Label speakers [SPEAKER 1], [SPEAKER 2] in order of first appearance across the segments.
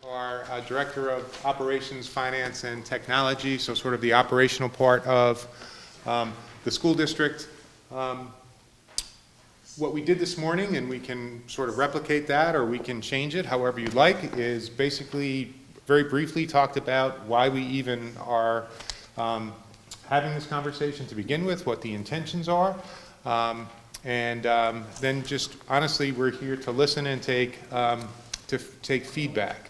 [SPEAKER 1] our Director of Operations, Finance, and Technology, so sort of the operational part of the school district. What we did this morning, and we can sort of replicate that or we can change it however you'd like, is basically very briefly talked about why we even are having this conversation to begin with, what the intentions are, and then just honestly we're here to listen and take feedback.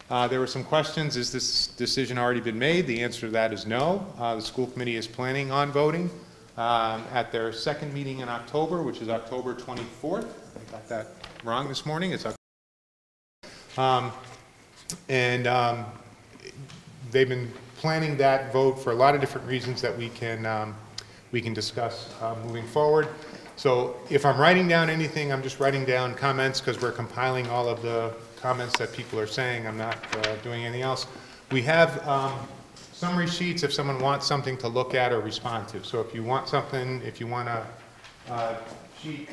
[SPEAKER 1] There were some questions. Is this decision already been made? The answer to that is no. The school committee is planning on voting at their second meeting in October, which is October 24th. I got that wrong this morning. It's they've been planning that vote for a lot of different reasons that we can discuss moving forward. So if I'm writing down anything, I'm just writing down comments because we're compiling all of the comments that people are saying. I'm not doing anything else. We have summary sheets if someone wants something to look at or respond to. So if you want something, if you want a sheet,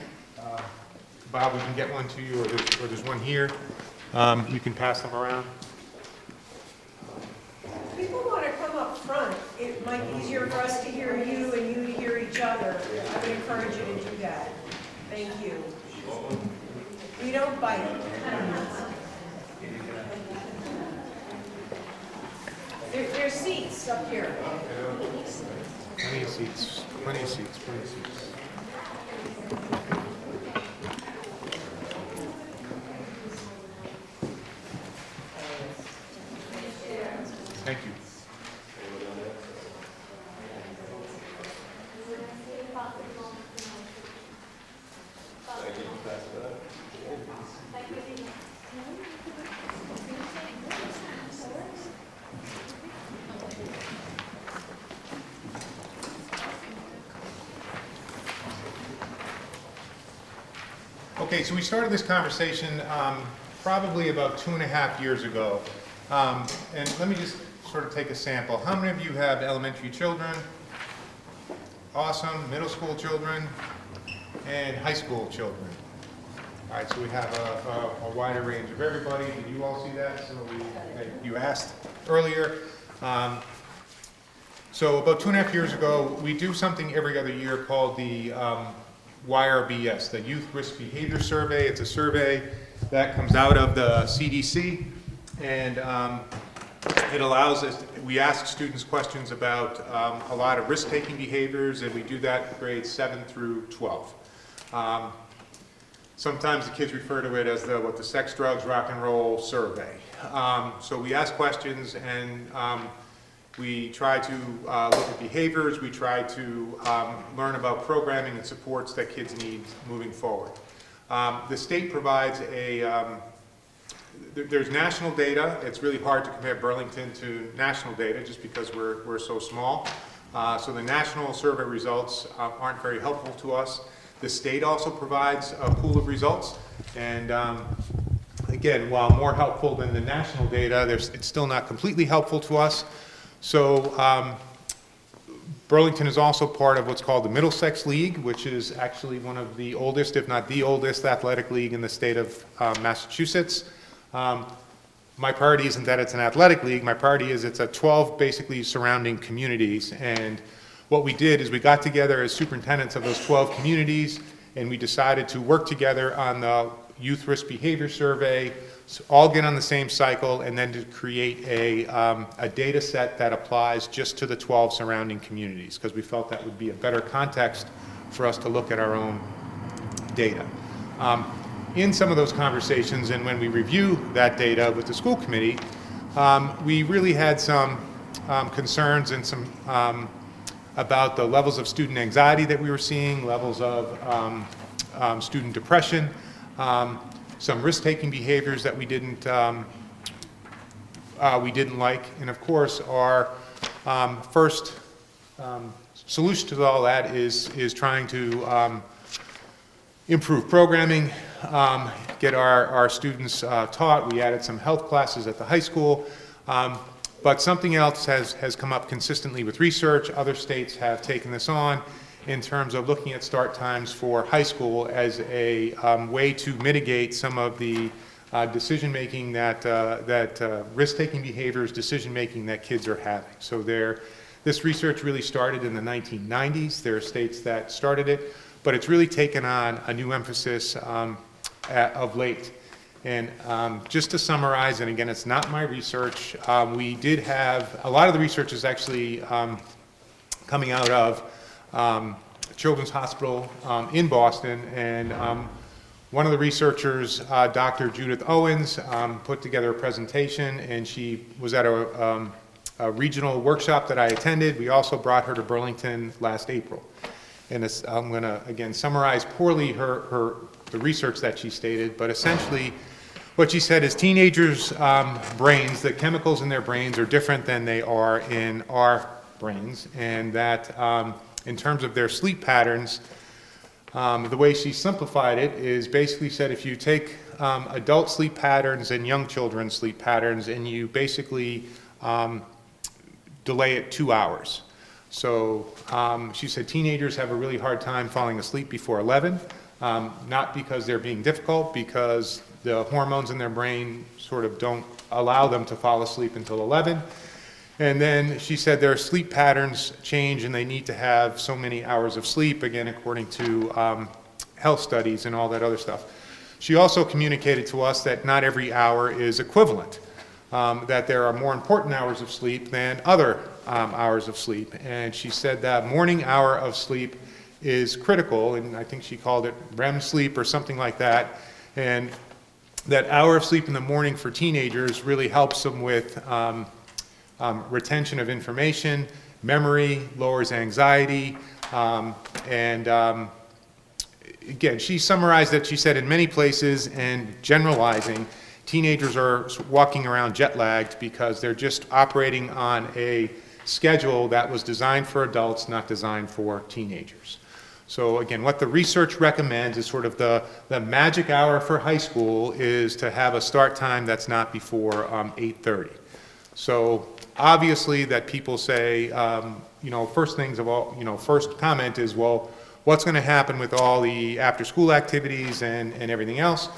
[SPEAKER 1] Bob, we can get one to you, or there's one here. You can pass them around.
[SPEAKER 2] If people want to come up front, it might be easier for us to hear you and you to hear each other. I would encourage you to do that. Thank you. We don't bite. There's seats up here.
[SPEAKER 1] Plenty of seats, plenty of seats, plenty of seats. Thank you. Okay, so we started this conversation probably about 2.5 years ago. And let me just sort of take a sample. How many of you have elementary children? Awesome. Middle school children? And high school children? All right, so we have a wider range of everybody. Did you all see that? So you asked earlier. So about 2.5 years ago, we do something every other year called the YRBS, the Youth Risk Behavior Survey. It's a survey that comes out of the CDC, and it allows us, we ask students questions about a lot of risk-taking behaviors, and we do that for grades 7 through 12. Sometimes the kids refer to it as the sex, drugs, rock and roll survey. So we ask questions, and we try to look at behaviors. We try to learn about programming and supports that kids need moving forward. The state provides there's national data. It's really hard to compare Burlington to national data just because we're so small. So the national survey results aren't very helpful to us. The state also provides a pool of results, and again, while more helpful than the national data, it's still not completely helpful to us. So Burlington is also part of what's called the Middlesex League, which is actually one of the oldest, if not the oldest, athletic league in the state of Massachusetts. My priority isn't that it's an athletic league. My priority is it's a 12 basically surrounding communities. And what we did is we got together as superintendents of those 12 communities, and we decided to work together on the Youth Risk Behavior Survey, so all get on the same cycle, and then to create a data set that applies just to the 12 surrounding communities, because we felt that would be a better context for us to look at our own data. In some of those conversations, and when we review that data with the school committee, we really had some concerns and some about the levels of student anxiety that we were seeing, levels of student depression, some risk-taking behaviors that we didn't like, and of course our first solution to all that is trying to improve programming, get our students taught. We added some health classes at the high school, but something else has come up consistently with research. Other states have taken this on in terms of looking at start times for high school as a way to mitigate some of the decision-making risk-taking behaviors, decision-making that kids are having. So this research really started in the 1990s. There are states that started it, but it's really taken on a new emphasis of late. And just to summarize, and again, it's not my research, we did have, a lot of the research is actually coming out of Children's Hospital in Boston, and one of the researchers, Dr. Judith Owens, put together a presentation, and she was at a regional workshop that I attended. We also brought her to Burlington last April. And I'm going to, again, summarize poorly the research that she stated, but essentially what she said is teenagers' brains, the chemicals in their brains are different than they are in our brains, and that in terms of their sleep patterns, the way she simplified it is basically said if you take adult sleep patterns and young children's sleep patterns and you basically delay it 2 hours. So she said teenagers have a really hard time falling asleep before 11, not because they're being difficult, because the hormones in their brain sort of don't allow them to fall asleep until 11. And then she said their sleep patterns change and they need to have so many hours of sleep, again, according to health studies and all that other stuff. She also communicated to us that not every hour is equivalent, that there are more important hours of sleep than other hours of sleep. And she said that morning hour of sleep is critical, and I think she called it REM sleep or something like that. And that hour of sleep in the morning for teenagers really helps them with retention of information, memory, lowers anxiety, and again, she summarized that she said in many places, and generalizing, teenagers are walking around jet lagged because they're just operating on a schedule that was designed for adults, not designed for teenagers. So again, what the research recommends is sort of the magic hour for high school is to have a start time that's not before 8:30. So obviously that people say, first things of all, first comment is, well, what's going to happen with all the after-school activities and everything else?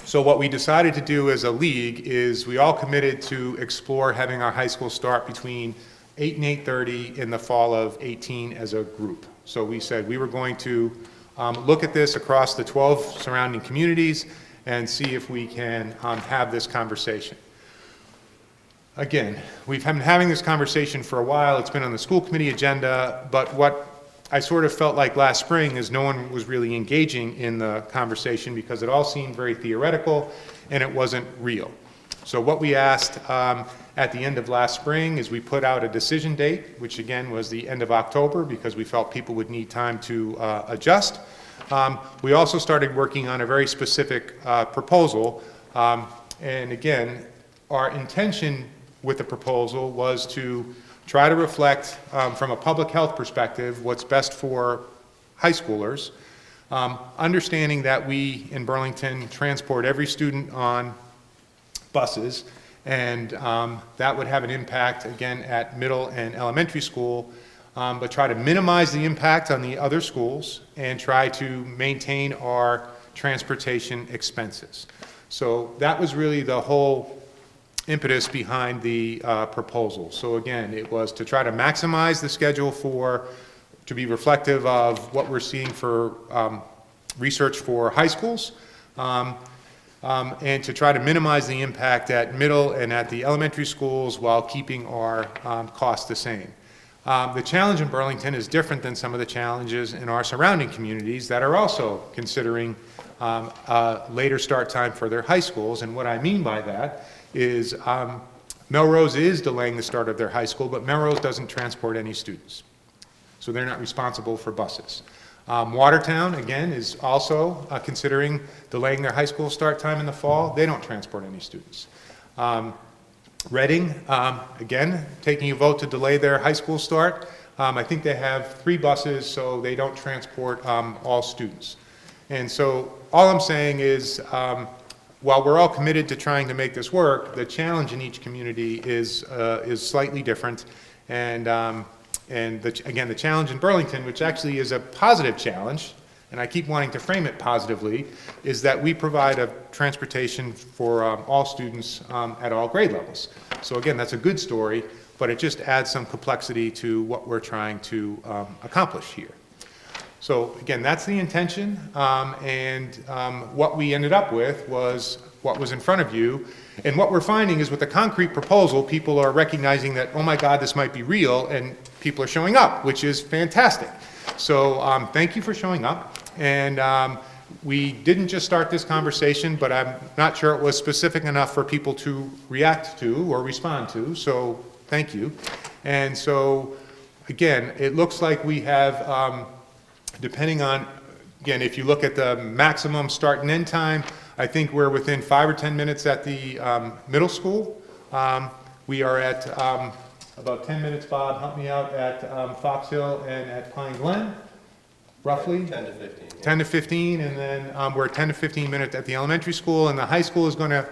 [SPEAKER 1] So what we decided to do as a league is we all committed to explore having our high school start between 8 and 8:30 in the fall of 18 as a group. So we said we were going to look at this across the 12 surrounding communities and see if we can have this conversation. Again, we've been having this conversation for a while. It's been on the school committee agenda, but what I sort of felt like last spring is no one was really engaging in the conversation because it all seemed very theoretical and it wasn't real. So what we asked at the end of last spring is we put out a decision date, which again was the end of October because we felt people would need time to adjust. We also started working on a very specific proposal, and again, our intention with the proposal was to try to reflect from a public health perspective what's best for high schoolers, understanding that we in Burlington transport every student on buses, and that would have an impact again at middle and elementary school, but try to minimize the impact on the other schools and try to maintain our transportation expenses. So that was really the whole impetus behind the proposal. So again, it was to try to maximize the schedule to be reflective of what we're seeing for research for high schools, and to try to minimize the impact at middle and at the elementary schools while keeping our costs the same. The challenge in Burlington is different than some of the challenges in our surrounding communities that are also considering a later start time for their high schools, and what I mean by that is Melrose is delaying the start of their high school, but Melrose doesn't transport any students. So they're not responsible for buses. Watertown, again, is also considering delaying their high school start time in the fall. They don't transport any students. Reading, again, taking a vote to delay their high school start. I think they have 3 buses, so they don't transport all students. And so all I'm saying is, while we're all committed to trying to make this work, the challenge in each community is slightly different. And again, the challenge in Burlington, which actually is a positive challenge, and I keep wanting to frame it positively, is that we provide a transportation for all students at all grade levels. So again, that's a good story, but it just adds some complexity to what we're trying to accomplish here. So again, that's the intention, and what we ended up with was what was in front of you. And what we're finding is with the concrete proposal, people are recognizing that, oh my God, this might be real, and people are showing up, which is fantastic. So thank you for showing up. And we didn't just start this conversation, but I'm not sure it was specific enough for people to react to or respond to, so thank you. And so, again, it looks like we have, depending on, again, if you look at the maximum start and end time, I think we're within 5 or 10 minutes at the middle school. We are at about 10 minutes, Bob, help me out, at Fox Hill and at Pine Glen, roughly?
[SPEAKER 3] 10 to 15. Yeah.
[SPEAKER 1] 10 to 15, and then we're 10 to 15 minutes at the elementary school, and the high school is going to,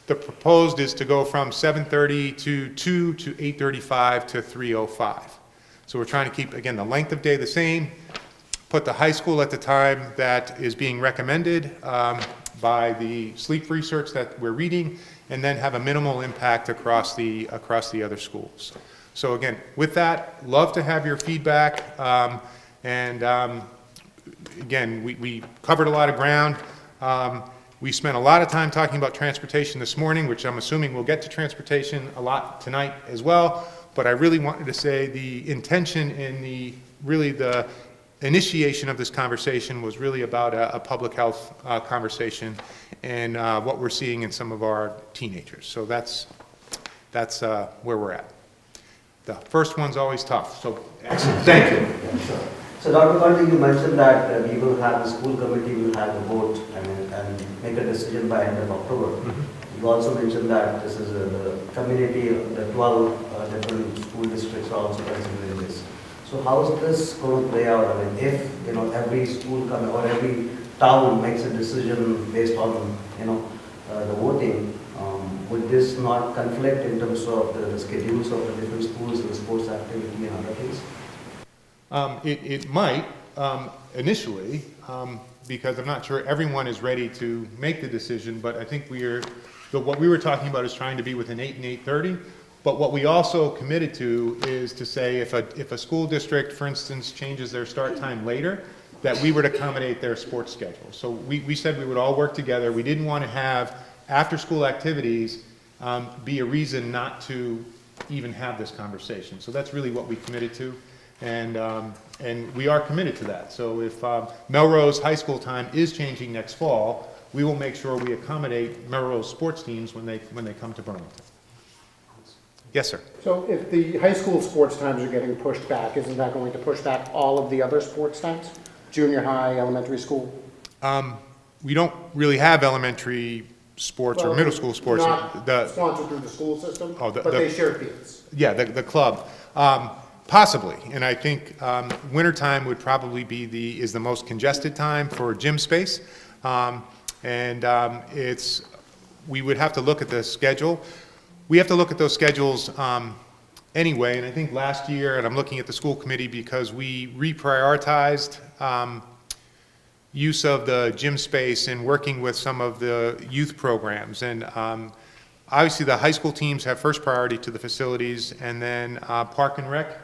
[SPEAKER 1] the proposed is to go from 7:30 to 2 to 8:35 to 3:05. So we're trying to keep, again, the length of day the same, put the high school at the time that is being recommended by the sleep research that we're reading, and then have a minimal impact across the other schools. So again, with that, love to have your feedback, again, we covered a lot of ground. We spent a lot of time talking about transportation this morning, which I'm assuming we'll get to transportation a lot tonight as well, but I really wanted to say the intention and the initiation of this conversation was really about a public health conversation and what we're seeing in some of our teenagers. So that's where we're at. The first one's always tough, so excellent. Thank you.
[SPEAKER 4] Yeah, sure. So Dr. Gandhi, you mentioned that we will have, the school committee will have a vote and make a decision by end of October. Mm-hmm. You also mentioned that this is the community, the 12 different school districts are also considering this. So how is this going to play out? I mean, if every school or every town makes a decision based on the voting, would this not conflict in terms of the schedules of the different schools, the sports activity and other things?
[SPEAKER 1] It might initially, because I'm not sure everyone is ready to make the decision, but I think what we were talking about is trying to be within 8 and 8:30. But what we also committed to is to say if a school district, for instance, changes their start time later, that we would accommodate their sports schedule. So we said we would all work together. We didn't want to have after-school activities be a reason not to even have this conversation. So that's really what we committed to, and we are committed to that. So if Melrose High School time is changing next fall, we will make sure we accommodate Melrose sports teams when they come to Burlington. Yes, sir.
[SPEAKER 5] So if the high school sports times are getting pushed back, isn't that going to push back all of the other sports times? Junior high, elementary school?
[SPEAKER 1] We don't really have elementary sports or middle school sports.
[SPEAKER 5] Not sponsored through the school system, but they share fields.
[SPEAKER 1] Yeah, the club. Possibly, and I think wintertime would probably be is the most congested time for gym space, we would have to look at the schedule. We have to look at those schedules anyway, and I think last year, and I'm looking at the school committee because we reprioritized use of the gym space and working with some of the youth programs. And obviously the high school teams have first priority to the facilities, and then Park and Rec,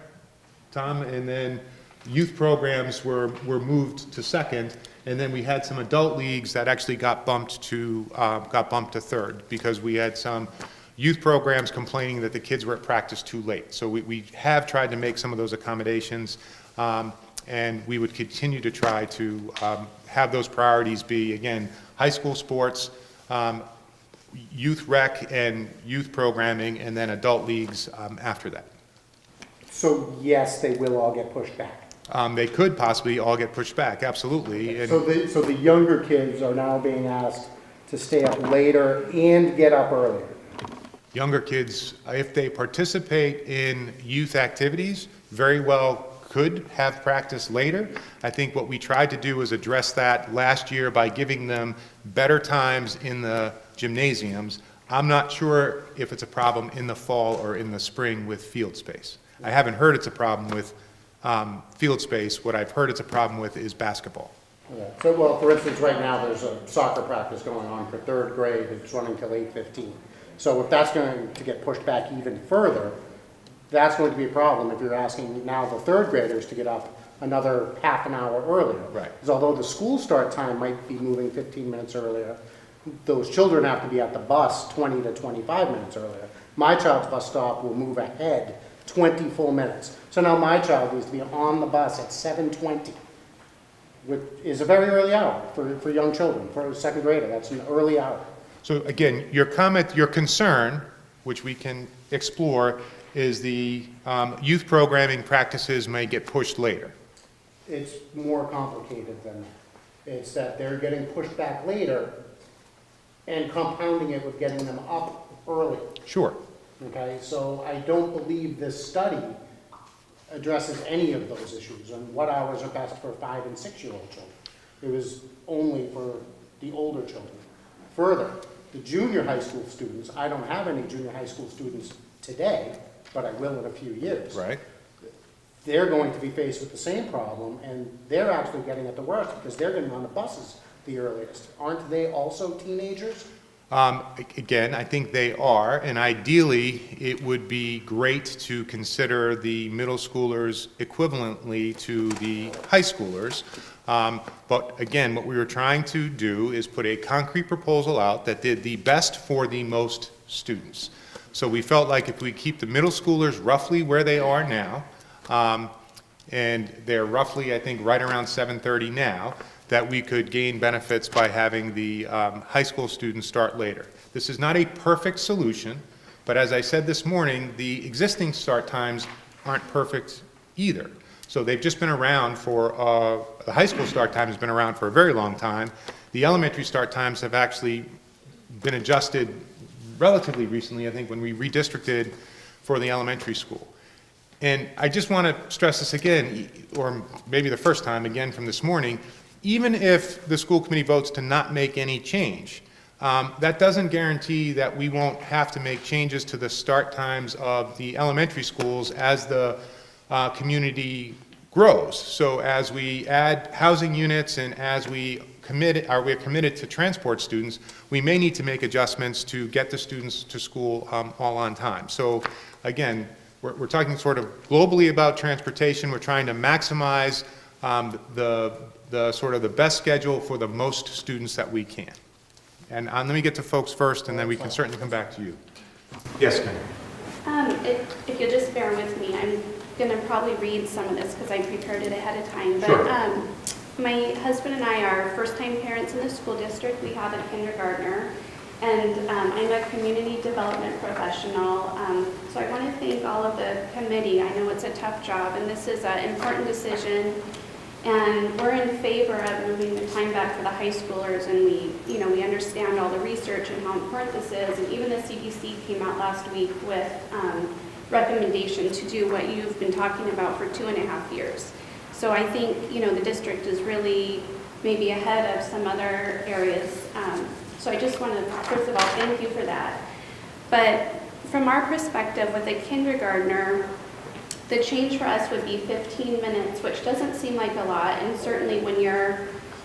[SPEAKER 1] Tom, and then youth programs were moved to second, and then we had some adult leagues that actually got bumped to third because we had some youth programs complaining that the kids were at practice too late. So we have tried to make some of those accommodations, and we would continue to try to have those priorities be, again, high school sports, youth rec and youth programming, and then adult leagues after that.
[SPEAKER 5] So yes, they will all get pushed back.
[SPEAKER 1] They could possibly all get pushed back, absolutely. And
[SPEAKER 5] so the younger kids are now being asked to stay up later and get up earlier.
[SPEAKER 1] Younger kids, if they participate in youth activities, very well could have practice later. I think what we tried to do was address that last year by giving them better times in the gymnasiums. I'm not sure if it's a problem in the fall or in the spring with field space. I haven't heard it's a problem with field space. What I've heard it's a problem with is basketball.
[SPEAKER 5] Yeah. So, well, for instance, right now, there's a soccer practice going on for third grade. It's running till 8:15. So if that's going to get pushed back even further, that's going to be a problem if you're asking now the third graders to get up another half an hour earlier.
[SPEAKER 1] Right.
[SPEAKER 5] Because although the school start time might be moving 15 minutes earlier, those children have to be at the bus 20 to 25 minutes earlier. My child's bus stop will move ahead 20 full minutes. So now my child needs to be on the bus at 7:20, which is a very early hour for young children. For a second grader, that's an early hour.
[SPEAKER 1] So again, your comment, your concern, which we can explore, is the youth programming practices may get pushed later.
[SPEAKER 5] It's more complicated than that. It's that they're getting pushed back later and compounding it with getting them up early.
[SPEAKER 1] Sure.
[SPEAKER 5] Okay, so I don't believe this study addresses any of those issues and what hours are best for 5- and 6-year-old children. It was only for the older children. Further, the junior high school students, I don't have any junior high school students today, but I will in a few years.
[SPEAKER 1] Right.
[SPEAKER 5] They're going to be faced with the same problem, and they're actually getting it the worst because they're getting on the buses the earliest. Aren't they also teenagers?
[SPEAKER 1] Again, I think they are, and ideally, it would be great to consider the middle schoolers equivalently to the high schoolers. But again, what we were trying to do is put a concrete proposal out that did the best for the most students. So we felt like if we keep the middle schoolers roughly where they are now, and they're roughly, I think, right around 7:30 now, that we could gain benefits by having the high school students start later. This is not a perfect solution, but as I said this morning, the existing start times aren't perfect either. So they've just been around for, the high school start time has been around for a very long time. The elementary start times have actually been adjusted relatively recently, I think, when we redistricted for the elementary school. And I just want to stress this again, or maybe the first time again from this morning, even if the school committee votes to not make any change, that doesn't guarantee that we won't have to make changes to the start times of the elementary schools as the community grows. So as we add housing units and as we're committed to transport students, we may need to make adjustments to get the students to school all on time. So again, we're talking sort of globally about transportation. We're trying to maximize the sort of the best schedule for the most students that we can. And let me get to folks first, and then we can certainly come back to you. Yes, ma'am.
[SPEAKER 3] If you'll just bear with me, I'm going to probably read some of this because I prepared it ahead of time. But
[SPEAKER 1] Sure.
[SPEAKER 3] my husband and I are first-time parents in the school district. We have a kindergartner, and I'm a community development professional. So I want to thank all of the committee. I know it's a tough job, and this is an important decision. And we're in favor of moving the time back for the high schoolers, and we understand all the research and how important this is. And even the CDC came out last week with recommendation to do what you've been talking about for 2.5 years. So I think the district is really maybe ahead of some other areas. So I just want to first of all thank you for that. But from our perspective with a kindergartner, the change for us would be 15 minutes, which doesn't seem like a lot, and certainly when you're,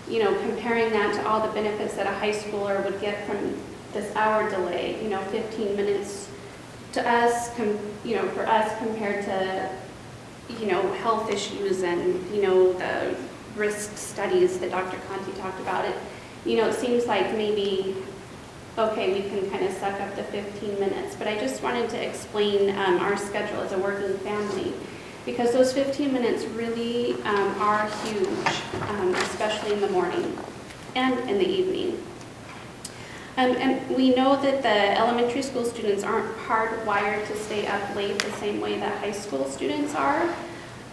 [SPEAKER 3] comparing that to all the benefits that a high schooler would get from this hour delay, 15 minutes to us, for us compared to, health issues and, the risk studies that Dr. Conti talked about, it seems like maybe, okay, we can kind of suck up the 15 minutes, but I just wanted to explain our schedule as a working family, because those 15 minutes really are huge, especially in the morning and in the evening. And we know that the elementary school students aren't hardwired to stay up late the same way that high school students are,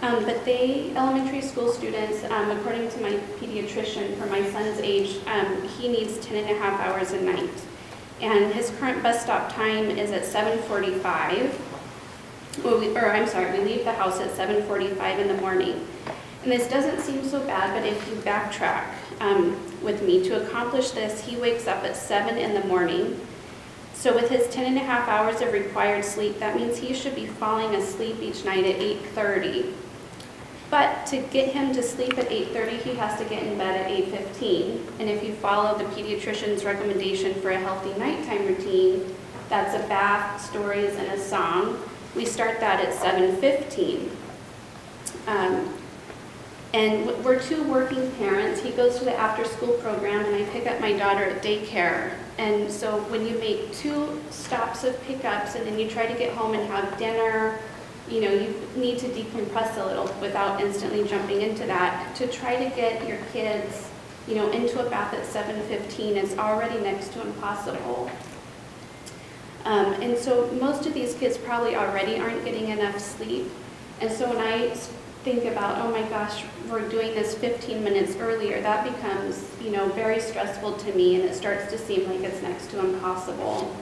[SPEAKER 3] but elementary school students, according to my pediatrician, for my son's age, he needs 10.5 hours a night. And his current bus stop time is at 7:45. We leave the house at 7:45 in the morning. And this doesn't seem so bad, but if you backtrack with me, to accomplish this, he wakes up at 7 in the morning. So with his 10.5 hours of required sleep, that means he should be falling asleep each night at 8:30. But to get him to sleep at 8:30, he has to get in bed at 8:15. And if you follow the pediatrician's recommendation for a healthy nighttime routine, that's a bath, stories, and a song. We start that at 7:15. And we're two working parents. He goes to the after-school program, and I pick up my daughter at daycare. And so when you make 2 stops of pickups, and then you try to get home and have dinner, you know, you need to decompress a little without instantly jumping into that. To try to get your kids, you know, into a bath at 7:15 is already next to impossible. And so most of these kids probably already aren't getting enough sleep. And so when I think about, oh my gosh, we're doing this 15 minutes earlier, that becomes, you know, very stressful to me, and it starts to seem like it's next to impossible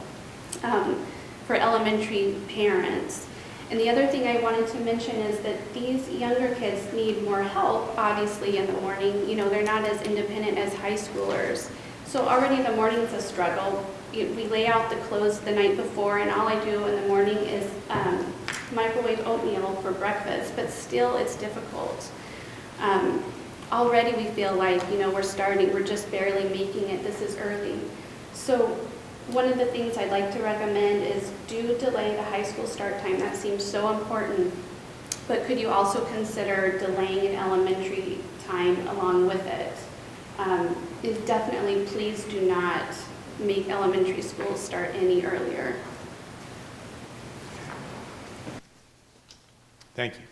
[SPEAKER 3] for elementary parents. And the other thing I wanted to mention is that these younger kids need more help, obviously, in the morning. You know, they're not as independent as high schoolers. So already the morning's a struggle. We lay out the clothes the night before, and all I do in the morning is microwave oatmeal for breakfast, but still it's difficult. Already we feel like, you know, we're just barely making it. This is early. So one of the things I'd like to recommend is do delay the high school start time. That seems so important. But could you also consider delaying an elementary time along with it? Definitely, please do not make elementary schools start any earlier.
[SPEAKER 1] Thank you.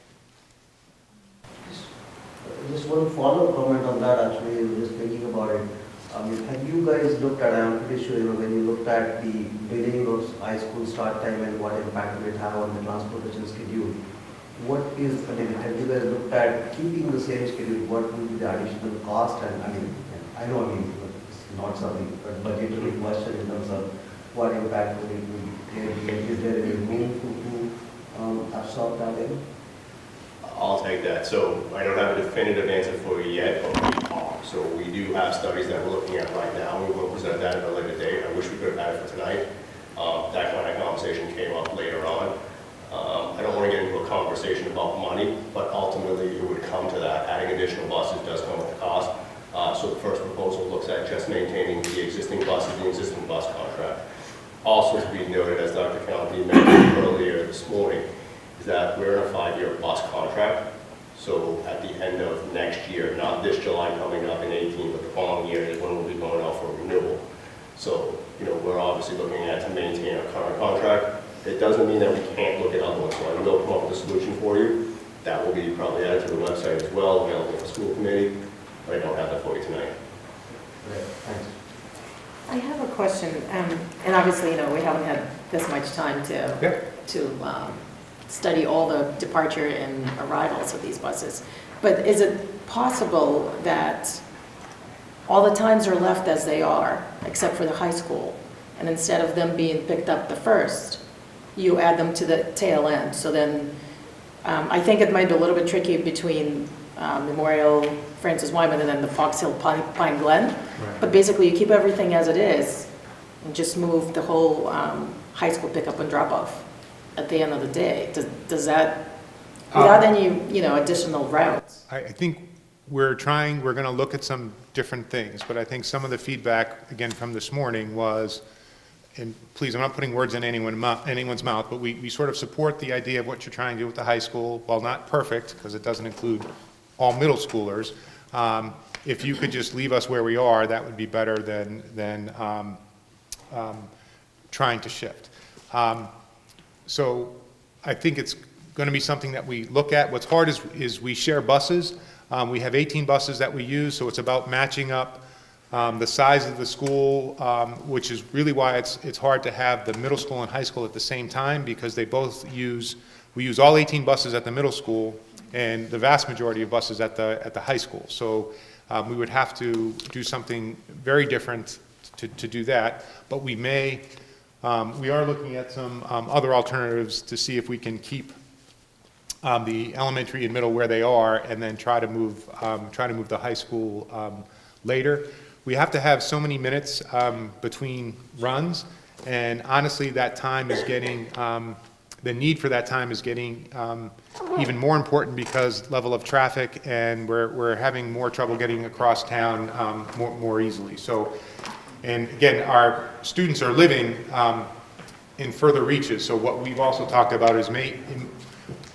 [SPEAKER 4] Just one follow-up comment on that, actually, just thinking about it. Have you guys looked at, I'm pretty sure, you know, when you looked at the beginning of high school start time and what impact it will have on the transportation schedule, have you guys looked at keeping the same schedule? What would be the additional cost? And I know, it's not something, but budgetary question in terms of what impact would it be? Is there any room to absorb that in?
[SPEAKER 6] I'll take that. So I don't have a definitive answer for you yet, but we are. So we do have studies that we're looking at right now. We will present that at a later date. I wish we could have had it for tonight. That kind of conversation came up later on. I don't want to get into a conversation about money, but ultimately it would come to that. Adding additional buses does come with a cost. So the first proposal looks at just maintaining the existing buses, the existing bus contract. Also to be noted, as Dr. County mentioned earlier this morning, is that we're in a 5-year bus contract. So at the end of next year, not this July coming up in 18, but the following year is when we'll be going out for renewal. So, you know, we're obviously looking at to maintain our current contract. It doesn't mean that we can't look at other ones. So I will come up with a solution for you. That will be probably added to the website as well, available for school committee, but I don't have that for you tonight.
[SPEAKER 4] Right, thanks.
[SPEAKER 7] I have a question, and obviously, you know, we haven't had this much time to study all the departure and arrivals of these buses. But is it possible that all the times are left as they are, except for the high school, and instead of them being picked up the first, you add them to the tail end? So then, I think it might be a little bit tricky between Memorial, Francis Wyman, and then the Fox Hill Pine Glen.
[SPEAKER 1] Right.
[SPEAKER 7] But basically, you keep everything as it is, and just move the whole high school pickup and drop off at the end of the day. Does that, without any, you know, additional routes?
[SPEAKER 1] I think we're going to look at some different things, but I think some of the feedback, again, from this morning was, and please, I'm not putting words in anyone's mouth, but we sort of support the idea of what you're trying to do with the high school, while not perfect, because it doesn't include all middle schoolers. If you could just leave us where we are, that would be better than trying to shift. So I think it's going to be something that we look at. What's hard is we share buses. We have 18 buses that we use, so it's about matching up the size of the school, which is really why it's hard to have the middle school and high school at the same time, because we use all 18 buses at the middle school and the vast majority of buses at the high school. So we would have to do something very different to do that, but we are looking at some other alternatives to see if we can keep the elementary and middle where they are, and then try to move the high school later. We have to have so many minutes between runs, and honestly, that time is getting the need for that time is getting even more important because level of traffic, and we're having more trouble getting across town more easily. So, and again, our students are living in further reaches. So what we've also talked about is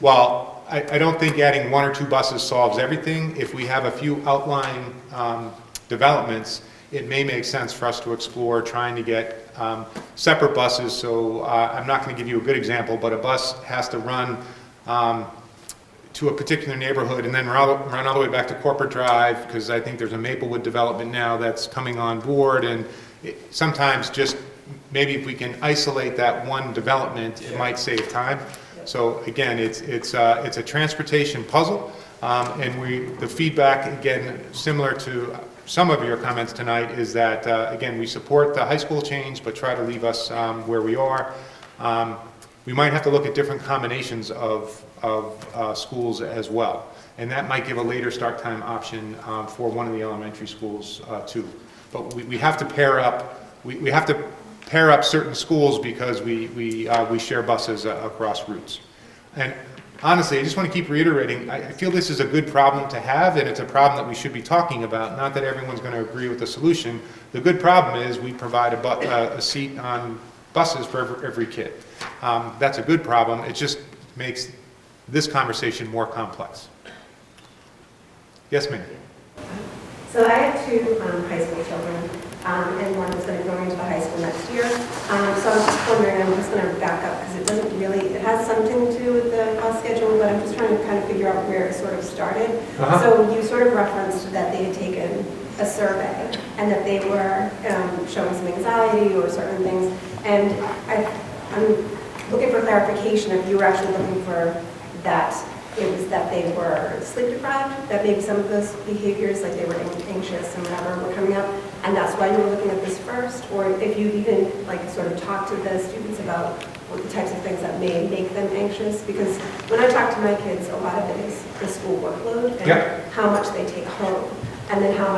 [SPEAKER 1] while I don't think adding 1 or 2 buses solves everything, if we have a few outlying developments, it may make sense for us to explore trying to get separate buses. So I'm not going to give you a good example, but a bus has to run to a particular neighborhood and then run all the way back to Corporate Drive, because I think there's a Maplewood development now that's coming on board, and sometimes just maybe if we can isolate that one development, it might save time. So again, it's a transportation puzzle, and the feedback, again, similar to some of your comments tonight, is that, again, we support the high school change, but try to leave us where we are. We might have to look at different combinations of schools as well, and that might give a later start time option for one of the elementary schools too. But we have to pair up. We have to pair up certain schools because we share buses across routes. And honestly, I just want to keep reiterating, I feel this is a good problem to have, and it's a problem that we should be talking about. Not that everyone's going to agree with the solution. The good problem is we provide a seat on buses for every kid. That's a good problem. It just makes this conversation more complex. Yes, ma'am.
[SPEAKER 8] So I have 2 high school children, and one is going to go into the high school next year. So I was just wondering, I'm just going to back up because it doesn't really, it has something to do with the bus schedule, but I'm just trying to kind of figure out where it sort of started. So you sort of referenced that they had taken a survey and that they were showing some anxiety or certain things. And I'm looking for clarification if you were actually looking for that. It was that they were sleep deprived, that maybe some of those behaviors, like they were anxious and whatever, were coming up, and that's why you were looking at this first, or if you even like sort of talked to the students about what the types of things that may make them anxious, because when I talk to my kids, a lot of it is the school workload and how much they take home, and then how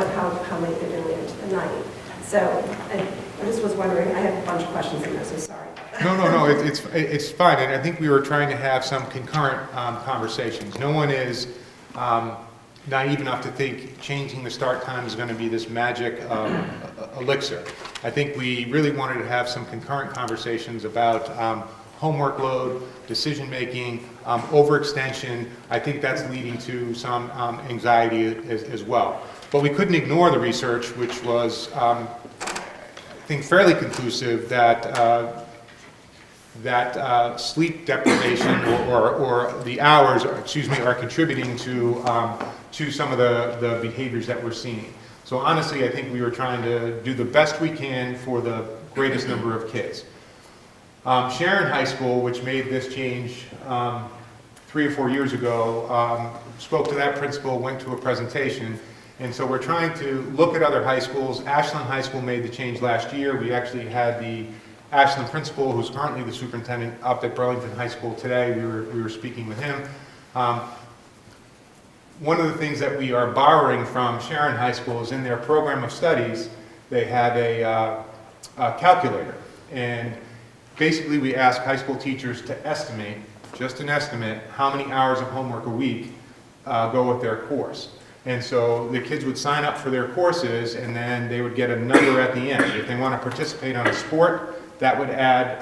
[SPEAKER 8] late they're doing it into the night. So I just was wondering, I have a bunch of questions in there, so sorry.
[SPEAKER 1] No, it's fine, and I think we were trying to have some concurrent conversations. No one is naive enough to think changing the start time is going to be this magic elixir. I think we really wanted to have some concurrent conversations about homework load, decision making, overextension. I think that's leading to some anxiety as well. But we couldn't ignore the research, which was, I think, fairly conclusive that sleep deprivation or the hours, are contributing to some of the behaviors that we're seeing. So honestly, I think we were trying to do the best we can for the greatest number of kids. Sharon High School, which made this change 3 or 4 years ago, spoke to that principal, went to a presentation, and so we're trying to look at other high schools. Ashland High School made the change last year. We actually had the Ashland principal, who's currently the superintendent, up at Burlington High School today. We were speaking with him. One of the things that we are borrowing from Sharon High School is in their program of studies, they have a calculator. And basically we ask high school teachers to estimate, just an estimate, how many hours of homework a week go with their course. And so the kids would sign up for their courses, and then they would get a number at the end. If they want to participate on a sport, that would add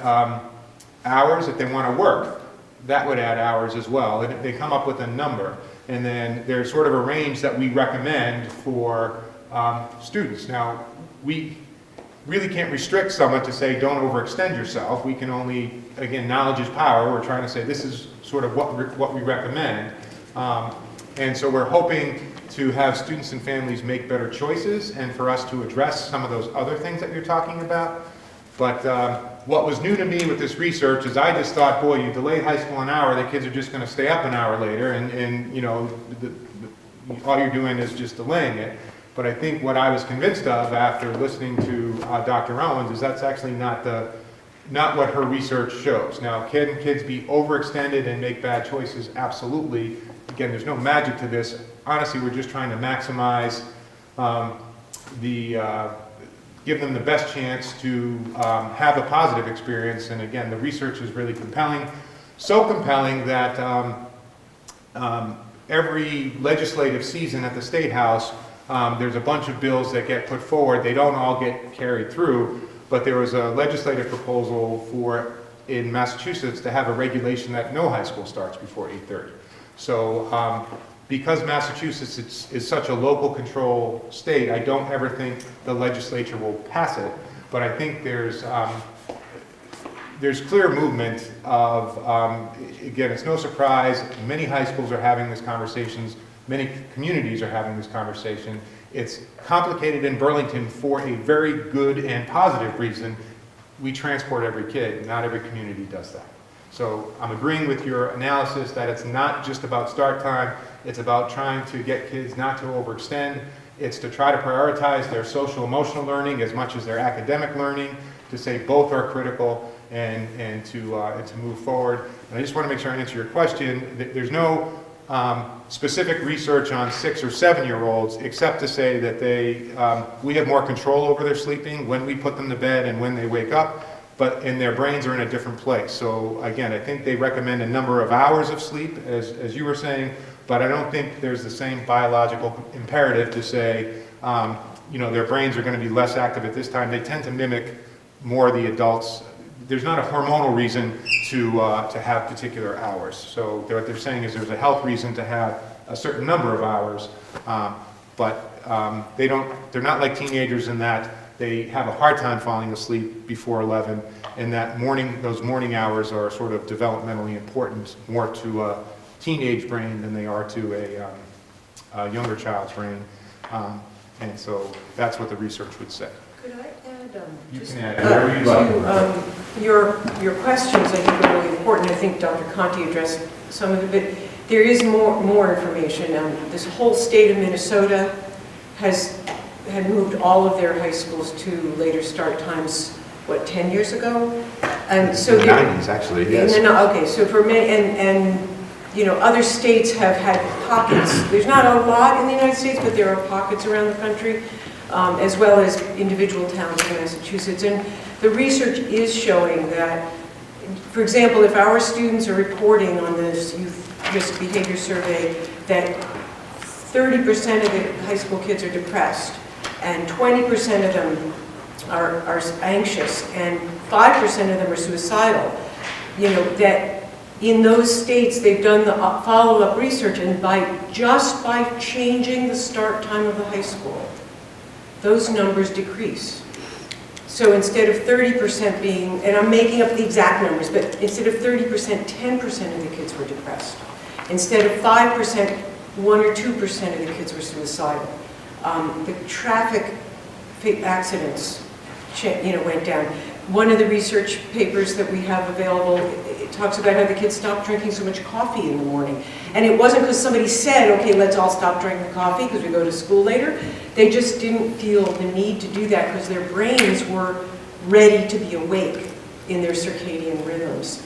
[SPEAKER 1] hours. If they want to work, that would add hours as well. And they come up with a number. And then there's sort of a range that we recommend for students. Now, we really can't restrict someone to say, don't overextend yourself. We can only, again, knowledge is power. We're trying to say this is sort of what we recommend. And so we're hoping to have students and families make better choices and for us to address some of those other things that you're talking about. But what was new to me with this research is I just thought, boy, you delay high school an hour, the kids are just going to stay up an hour later, and you know, all you're doing is just delaying it. But I think what I was convinced of after listening to Dr. Owens is that's actually not what her research shows. Now, can kids be overextended and make bad choices? Absolutely. Again, there's no magic to this. Honestly, we're just trying to maximize give them the best chance to have a positive experience. And again, the research is really compelling. so compelling that every legislative season at the State House, there's a bunch of bills that get put forward. They don't all get carried through, but there was a legislative proposal in Massachusetts to have a regulation that no high school starts before 8:30. So because Massachusetts is such a local control state, I don't ever think the legislature will pass it, but I think there's clear movement of, again, it's no surprise, many high schools are having these conversations, many communities are having this conversation. It's complicated in Burlington for a very good and positive reason. We transport every kid, not every community does that. So I'm agreeing with your analysis that it's not just about start time, it's about trying to get kids not to overextend. It's to try to prioritize their social emotional learning as much as their academic learning, to say both are critical and to move forward. And I just want to make sure I answer your question. There's no specific research on 6 or 7-year-olds except to say that we have more control over their sleeping when we put them to bed and when they wake up, and their brains are in a different place. So again, I think they recommend a number of hours of sleep, as you were saying, but I don't think there's the same biological imperative to say, their brains are going to be less active at this time. They tend to mimic more the adults. There's not a hormonal reason to have particular hours. So what they're saying is there's a health reason to have a certain number of hours, but they're not like teenagers in that they have a hard time falling asleep before 11, and that those morning hours are sort of developmentally important more to a teenage brain than they are to a younger child's brain. And so that's what the research would say.
[SPEAKER 2] Could I add,
[SPEAKER 1] You
[SPEAKER 2] just
[SPEAKER 1] can add whatever you'd like.
[SPEAKER 2] your questions, I think, are really important. I think Dr. Conti addressed some of it, but there is more information. This whole state of Minnesota had moved all of their high schools to later start times, 10 years ago? And so
[SPEAKER 1] in the 90s, actually, yes.
[SPEAKER 2] Okay, so for many, and other states have had pockets. There's not a lot in the United States, but there are pockets around the country, as well as individual towns in Massachusetts. And the research is showing that, for example, if our students are reporting on this youth risk behavior survey that 30% of the high school kids are depressed, and 20% of them are anxious, and 5% of them are suicidal, that in those states they've done the follow-up research, and just by changing the start time of the high school, those numbers decrease. So instead of 30% being, and I'm making up the exact numbers, but instead of 30%, 10% of the kids were depressed. Instead of 5%, 1 or 2% of the kids were suicidal. The traffic accidents, went down. One of the research papers that we have available, it talks about how the kids stopped drinking so much coffee in the morning. And it wasn't because somebody said, okay, let's all stop drinking coffee because we go to school later. They just didn't feel the need to do that because their brains were ready to be awake in their circadian rhythms.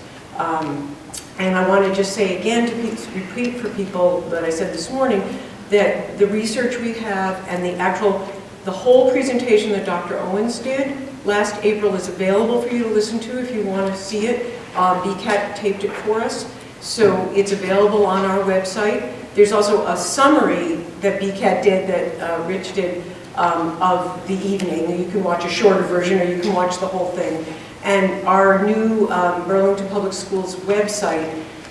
[SPEAKER 2] And I want to just say again, to repeat for people that I said this morning, that the research we have and the whole presentation that Dr. Owens did last April is available for you to listen to if you want to see it. BCAT taped it for us, so it's available on our website. There's also a summary that BCAT did, that Rich did, of the evening. You can watch a shorter version or you can watch the whole thing. And our new Burlington Public Schools website,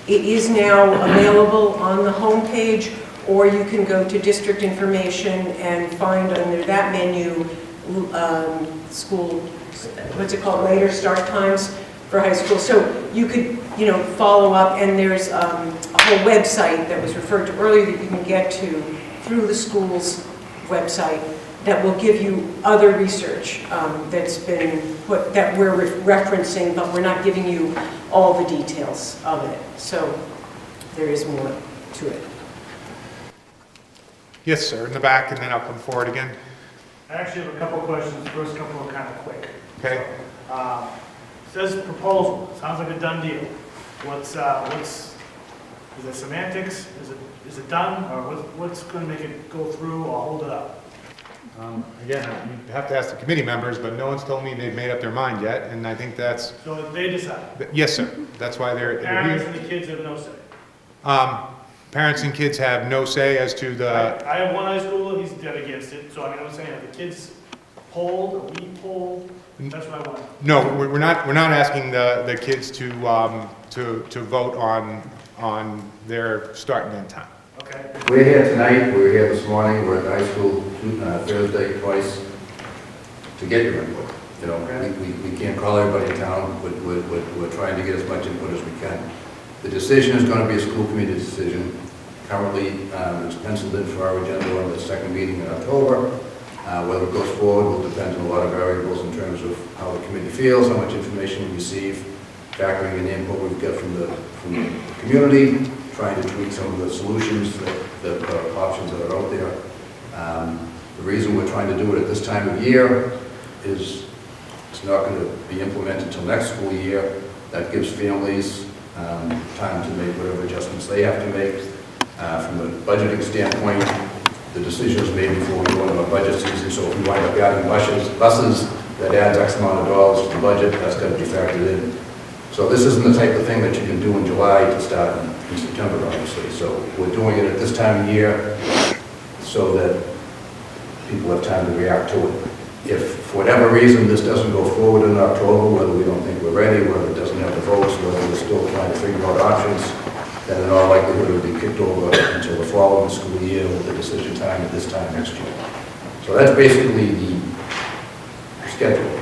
[SPEAKER 2] it is now available on the homepage, or you can go to district information and find under that menu school, what's it called, later start times for high school. So you could, follow up, and there's a whole website that was referred to earlier that you can get to through the school's website that will give you other research that's been put, that we're referencing, but we're not giving you all the details of it. So there is more to it.
[SPEAKER 1] Yes, sir, in the back, and then I'll come forward again.
[SPEAKER 9] I actually have a couple of questions. First couple are kind of quick.
[SPEAKER 1] Okay.
[SPEAKER 9] Says proposal. Sounds like a done deal. Is it semantics? Is it done? Or what's going to make it go through or hold it up?
[SPEAKER 1] Again, you have to ask the committee members, but no one's told me they've made up their mind yet, and I think that's,
[SPEAKER 9] So they decide.
[SPEAKER 1] yes, sir. That's why they're
[SPEAKER 9] Parents
[SPEAKER 1] here.
[SPEAKER 9] and the kids have no say.
[SPEAKER 1] Parents and kids have no say as to the,
[SPEAKER 9] I have one high schooler, he's dead against it, so I mean, I'm saying, if the kids polled, or we polled, that's what I want.
[SPEAKER 1] no, we're not asking the kids to vote on their start and end time.
[SPEAKER 9] Okay?
[SPEAKER 10] We're here tonight, we were here this morning, we're at the high school Thursday twice to get your input. You know, we can't call everybody in town, but we're trying to get as much input as we can. The decision is going to be a school committee decision. Currently, it's penciled in for our agenda on the second meeting in October. Whether it goes forward will depend on a lot of variables in terms of how the committee feels, how much information we receive, factoring in the input we've got from the community, trying to tweak some of the solutions, the options that are out there. The reason we're trying to do it at this time of year is it's not going to be implemented until next school year. That gives families time to make whatever adjustments they have to make. From the budgeting standpoint, the decision is made before we go into our budget season, so if we wind up adding buses that adds X amount of dollars to the budget, that's got to be factored in. So this isn't the type of thing that you can do in July to start in September, obviously. So we're doing it at this time of year so that people have time to react to it. If for whatever reason this doesn't go forward in October, whether we don't think we're ready, whether it doesn't have the votes, whether we're still trying to figure out options, then in all likelihood it will be kicked over until the following school year with the decision time at this time next year. So that's basically the schedule.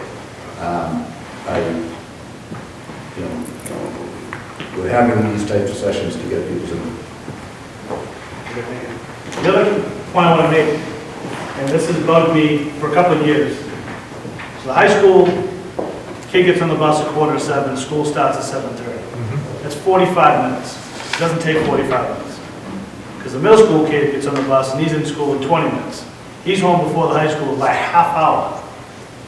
[SPEAKER 10] We're having these types of sessions to get people's input.
[SPEAKER 9] The other point I want to make, and this has bugged me for a couple of years. So the high school kid gets on the bus at 6:45, school starts at 7:30. That's 45 minutes. It doesn't take 45 minutes. Because the middle school kid gets on the bus and he's in school in 20 minutes. He's home before the high school by a half hour.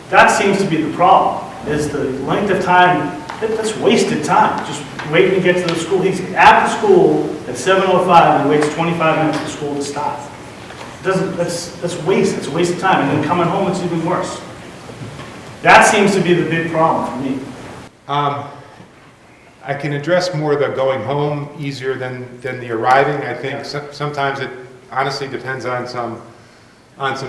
[SPEAKER 9] That seems to be the problem, is the length of time. That's wasted time, just waiting to get to the school. He's at the school at 7:05 and he waits 25 minutes for school to start. That's waste, it's a waste of time, and then coming home, it's even worse. That seems to be the big problem for me.
[SPEAKER 1] I can address more the going home easier than the arriving. I think sometimes it honestly depends on some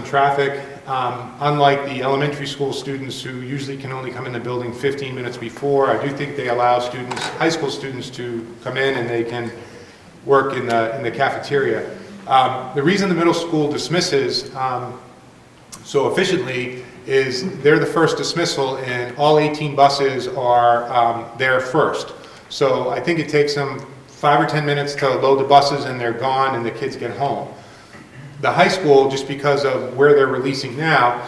[SPEAKER 1] traffic. Unlike the elementary school students who usually can only come in the building 15 minutes before, I do think they allow students, high school students, to come in and they can work in the cafeteria. The reason the middle school dismisses so efficiently is they're the first dismissal and all 18 buses are there first. So I think it takes them 5 or 10 minutes to load the buses and they're gone and the kids get home. The high school, just because of where they're releasing now,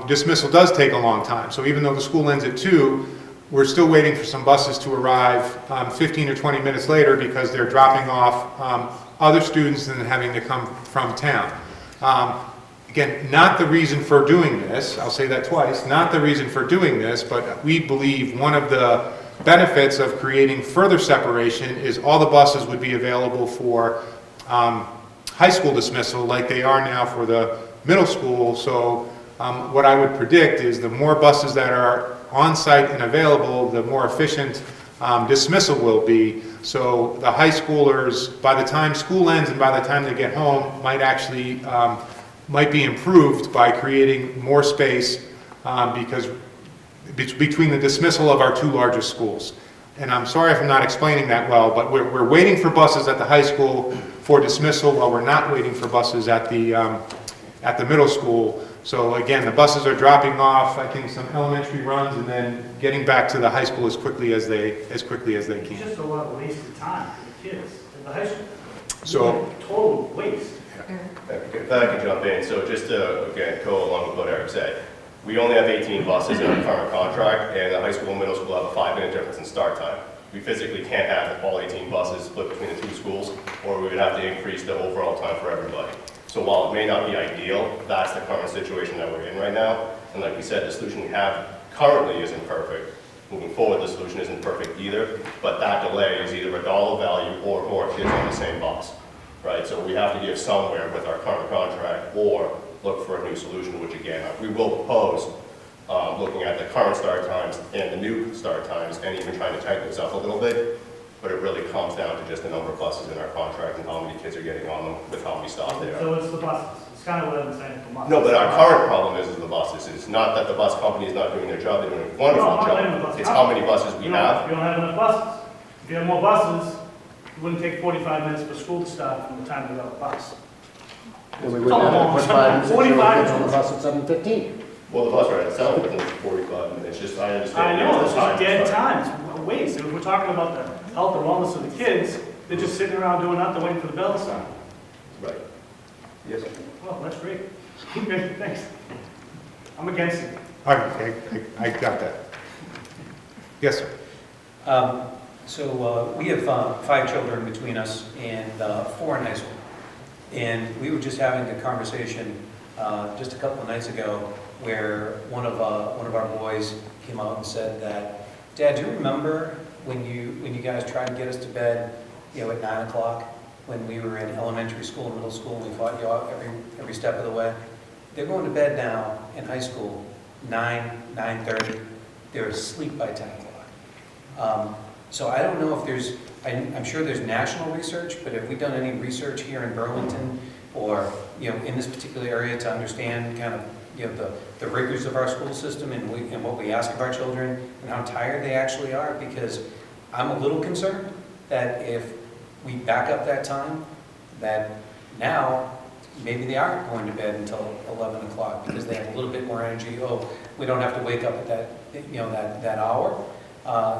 [SPEAKER 1] dismissal does take a long time. So even though the school ends at 2, we're still waiting for some buses to arrive 15 or 20 minutes later because they're dropping off other students and having to come from town. Again, not the reason for doing this, I'll say that twice, not the reason for doing this, but we believe one of the benefits of creating further separation is all the buses would be available for high school dismissal like they are now for the middle school. So what I would predict is the more buses that are on site and available, the more efficient dismissal will be. So the high schoolers, by the time school ends and by the time they get home, might actually might be improved by creating more space because between the dismissal of our 2 largest schools. And I'm sorry if I'm not explaining that well, but we're waiting for buses at the high school for dismissal while we're not waiting for buses at the middle school. So again, the buses are dropping off, I think, some elementary runs and then getting back to the high school as quickly as they
[SPEAKER 9] It's
[SPEAKER 1] can.
[SPEAKER 9] just a lot of wasted time for the kids at the high school.
[SPEAKER 1] So
[SPEAKER 9] Total waste.
[SPEAKER 6] If I can jump in, so just to, again, go along with what Eric said, we only have 18 buses in our current contract, and the high school and middle school have a 5-minute difference in start time. We physically can't have all 18 buses split between the 2 schools, or we would have to increase the overall time for everybody. So while it may not be ideal, that's the current situation that we're in right now. And like we said, the solution we have currently isn't perfect. Moving forward, the solution isn't perfect either, but that delay is either a dollar value or more kids on the same bus. right? So we have to give somewhere with our current contract or look for a new solution, which again, we will propose looking at the current start times and the new start times and even trying to tighten this up a little bit. But it really comes down to just the number of buses in our contract and how many kids are getting on them with how many stops they are.
[SPEAKER 9] So it's the buses. It's kind of what I've been saying for months.
[SPEAKER 6] No, but our current problem is the buses. It's not that the bus company is not doing their job, they're doing a wonderful
[SPEAKER 9] No, I'm not blaming the
[SPEAKER 6] job.
[SPEAKER 9] bus
[SPEAKER 6] It's how many
[SPEAKER 9] company.
[SPEAKER 6] buses we
[SPEAKER 9] You
[SPEAKER 6] have.
[SPEAKER 9] don't have enough buses. If you had more buses, it wouldn't take 45 minutes for school to start from the time you got a bus.
[SPEAKER 5] And we wouldn't have to put 5 and 6-year-old kids on the bus at 7:15.
[SPEAKER 6] Well, the bus ride itself is only 45 minutes, just, I understand.
[SPEAKER 9] I know,
[SPEAKER 6] there's
[SPEAKER 9] this
[SPEAKER 6] the
[SPEAKER 9] is dead
[SPEAKER 6] time.
[SPEAKER 9] times, waste. If we're talking about the health and wellness of the kids, they're just sitting around doing nothing, waiting for the bell to sound.
[SPEAKER 6] Right. Yes.
[SPEAKER 9] Well, that's great. Okay, thanks. I'm against it.
[SPEAKER 1] I got that. Yes, sir.
[SPEAKER 11] So we have 5 children between us and 4 in high school. And we were just having a conversation just a couple of nights ago where one of our boys came out and said that, Dad, do you remember when you guys tried to get us to bed, at 9 o'clock when we were in elementary school and middle school, we fought you out every step of the way? They're going to bed now in high school 9:30. They're asleep by 10 o'clock. So I don't know if there's, I'm sure there's national research, but have we done any research here in Burlington or, in this particular area to understand kind of, the rigors of our school system and what we ask of our children and how tired they actually are? Because I'm a little concerned that if we back up that time, that now maybe they aren't going to bed until 11 o'clock because they have a little bit more energy. Oh, we don't have to wake up at that hour.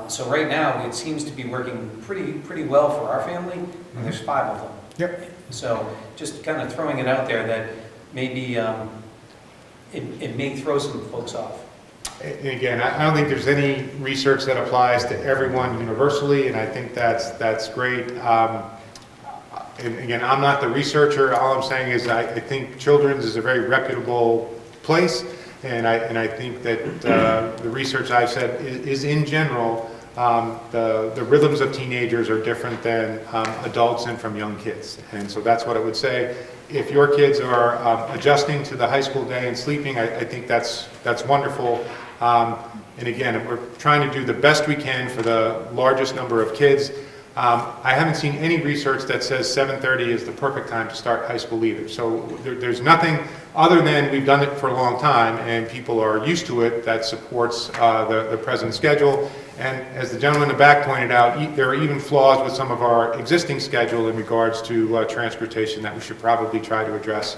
[SPEAKER 11] So right now, it seems to be working pretty well for our family, and there's 5 of them.
[SPEAKER 1] Yep.
[SPEAKER 11] So just kind of throwing it out there that maybe it may throw some folks off.
[SPEAKER 1] And again, I don't think there's any research that applies to everyone universally, and I think that's great. And again, I'm not the researcher. All I'm saying is I think Children's is a very reputable place, and I think that the research I've said is in general, the rhythms of teenagers are different than adults and from young kids. And so that's what I would say. If your kids are adjusting to the high school day and sleeping, I think that's wonderful. And again, we're trying to do the best we can for the largest number of kids. I haven't seen any research that says 7:30 is the perfect time to start high school either. So there's nothing other than we've done it for a long time and people are used to it that supports the present schedule. And as the gentleman in the back pointed out, there are even flaws with some of our existing schedule in regards to transportation that we should probably try to address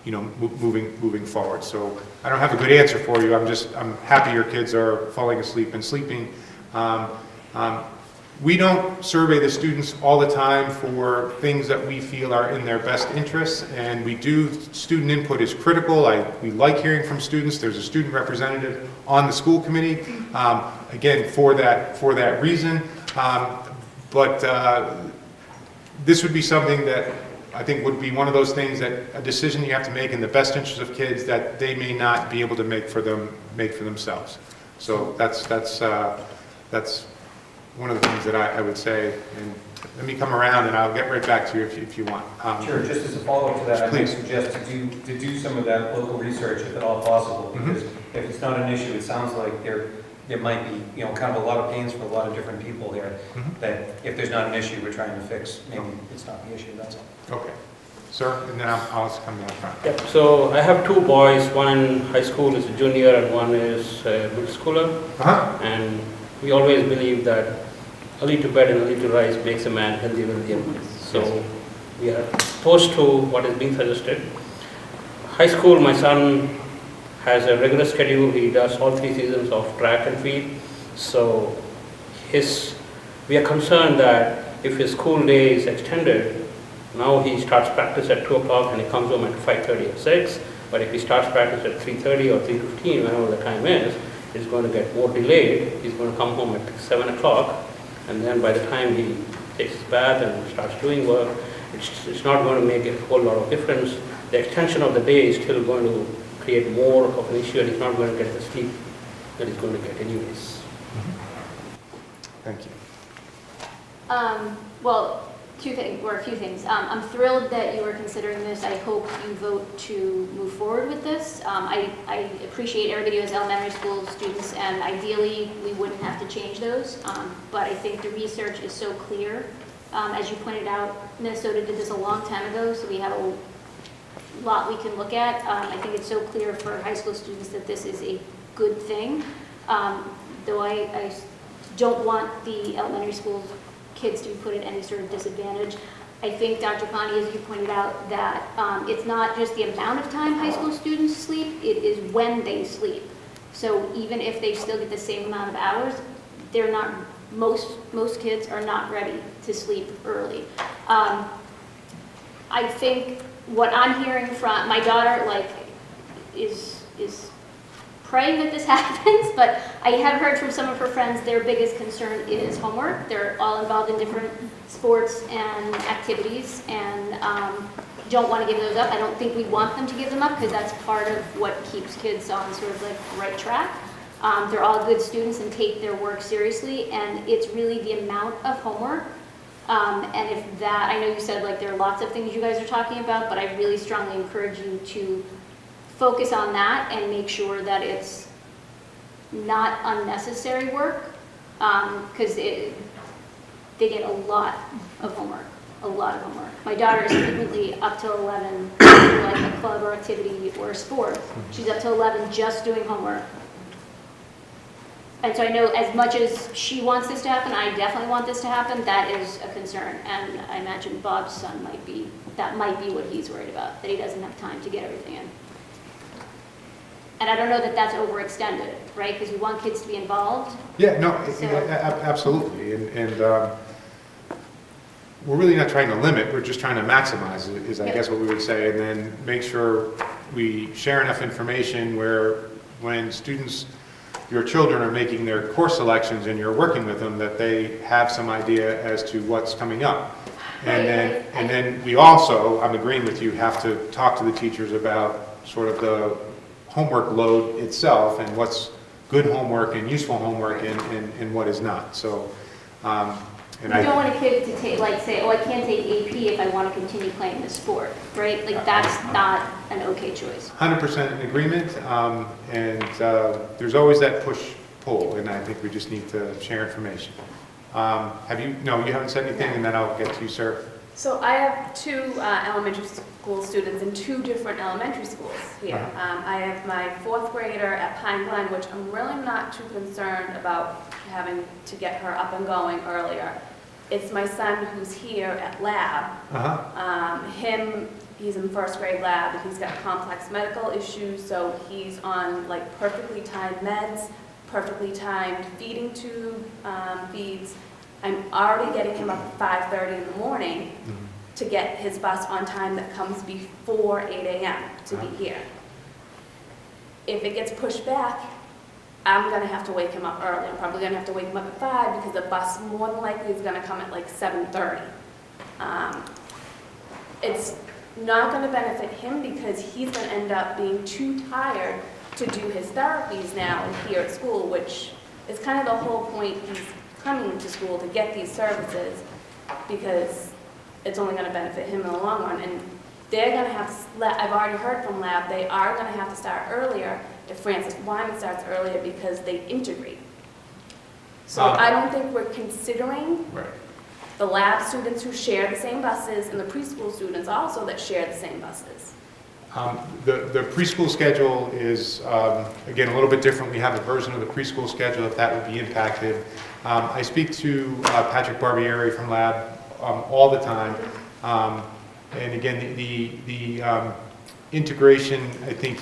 [SPEAKER 1] moving forward. So I don't have a good answer for you. I'm happy your kids are falling asleep and sleeping. We don't survey the students all the time for things that we feel are in their best interests, and we do, student input is critical. We like hearing from students. There's a student representative on the school committee, again, for that reason. But this would be something that I think would be one of those things that a decision you have to make in the best interest of kids that they may not be able to make for themselves. So that's one of the things that I would say, and let me come around and I'll get right back to you if you want.
[SPEAKER 11] Sure, just as a follow-up to that, I might
[SPEAKER 1] Please.
[SPEAKER 11] suggest to do some of that local research if at all possible, because if it's not an issue, it sounds like there might be, kind of a lot of pains for a lot of different people there, that if there's not an issue we're trying to fix, maybe it's not the issue, that's all.
[SPEAKER 1] Okay. Sir, and then I'll come down front.
[SPEAKER 12] Yep. So I have 2 boys, one in high school is a junior and one is a middle schooler. And we always believe that early to bed and early to rise makes a man healthy, wealthy, and wise. So we are opposed to what is being suggested. High school, my son has a regular schedule. He does all 3 seasons of track and field. So we are concerned that if his school day is extended, now he starts practice at 2 o'clock and he comes home at 5:30 or 6. But if he starts practice at 3:30 or 3:15, whenever the time is, it's going to get more delayed. He's going to come home at 7 o'clock. And then by the time he takes his bath and starts doing work, it's not going to make a whole lot of difference. The extension of the day is still going to create more of an issue, and he's not going to get the sleep that he's going to get anyways.
[SPEAKER 1] Thank you.
[SPEAKER 3] Well,
[SPEAKER 13] a few things. I'm thrilled that you are considering this. I hope you vote to move forward with this. I appreciate everybody who has elementary school students, and ideally, we wouldn't have to change those. But I think the research is so clear. As you pointed out, Minnesota did this a long time ago, so we have a lot we can look at. I think it's so clear for high school students that this is a good thing. Though I don't want the elementary school kids to be put at any sort of disadvantage. I think, Dr. Connie, as you pointed out, that it's not just the amount of time high school students sleep, it is when they sleep. So even if they still get the same amount of hours, they're not, most kids are not ready to sleep early. I think what I'm hearing from my daughter, like, is praying that this happens, but I have heard from some of her friends their biggest concern is homework. They're all involved in different sports and activities and don't want to give those up. I don't think we want them to give them up because that's part of what keeps kids on sort of like the right track. They're all good students and take their work seriously, and it's really the amount of homework. And if that, I know you said like there are lots of things you guys are talking about, but I really strongly encourage you to focus on that and make sure that it's not unnecessary work, because they get a lot of homework, My daughter is frequently up till 11 doing like a club or activity or a sport. She's up till 11 just doing homework. And so I know as much as she wants this to happen, I definitely want this to happen, that is a concern. And I imagine Bob's son that might be what he's worried about, that he doesn't have time to get everything in. And I don't know that that's overextended, right? Because we want kids to be involved.
[SPEAKER 1] Yeah, no,
[SPEAKER 13] So-
[SPEAKER 1] absolutely. And we're really not trying to limit, we're just trying to maximize it, is I guess what we would say, and then make sure we share enough information where when students, your children are making their course selections and you're working with them, that they have some idea as to what's coming up. And then we also, I'm agreeing with you, have to talk to the teachers about sort of the homework load itself and what's good homework and useful homework and what is not. So,
[SPEAKER 13] You don't want a kid to take, like, say, oh, I can't take AP if I want to continue playing this sport, right? Like, that's not an okay choice.
[SPEAKER 1] 100% in agreement, and there's always that push-pull, and I think we just need to share information. No, you haven't said anything, and then I'll get to you, sir.
[SPEAKER 14] So I have two elementary school students in two different elementary schools here. I have my fourth grader at Pine Glen, which I'm really not too concerned about having to get her up and going earlier. It's my son who's here at lab. He's in first grade lab, and he's got complex medical issues, so he's on like perfectly timed meds, perfectly timed feeding tube feeds. I'm already getting him up at 5:30 in the morning to get his bus on time that comes before 8 a.m. to be here. If it gets pushed back, I'm going to have to wake him up early. I'm probably going to have to wake him up at 5 because the bus more than likely is going to come at like 7:30. It's not going to benefit him because he's going to end up being too tired to do his therapies now and here at school, which is kind of the whole point. He's coming to school to get these services because it's only going to benefit him in the long run. And they're going to have to, I've already heard from lab, they are going to have to start earlier if Francis Wyman starts earlier because they integrate. So I don't think we're considering the lab students who share the same buses and the preschool students also that share the same buses.
[SPEAKER 1] The preschool schedule is, again, a little bit different. We have a version of the preschool schedule if that would be impacted. I speak to Patrick Barbieri from Lab all the time. And again, the integration, I think,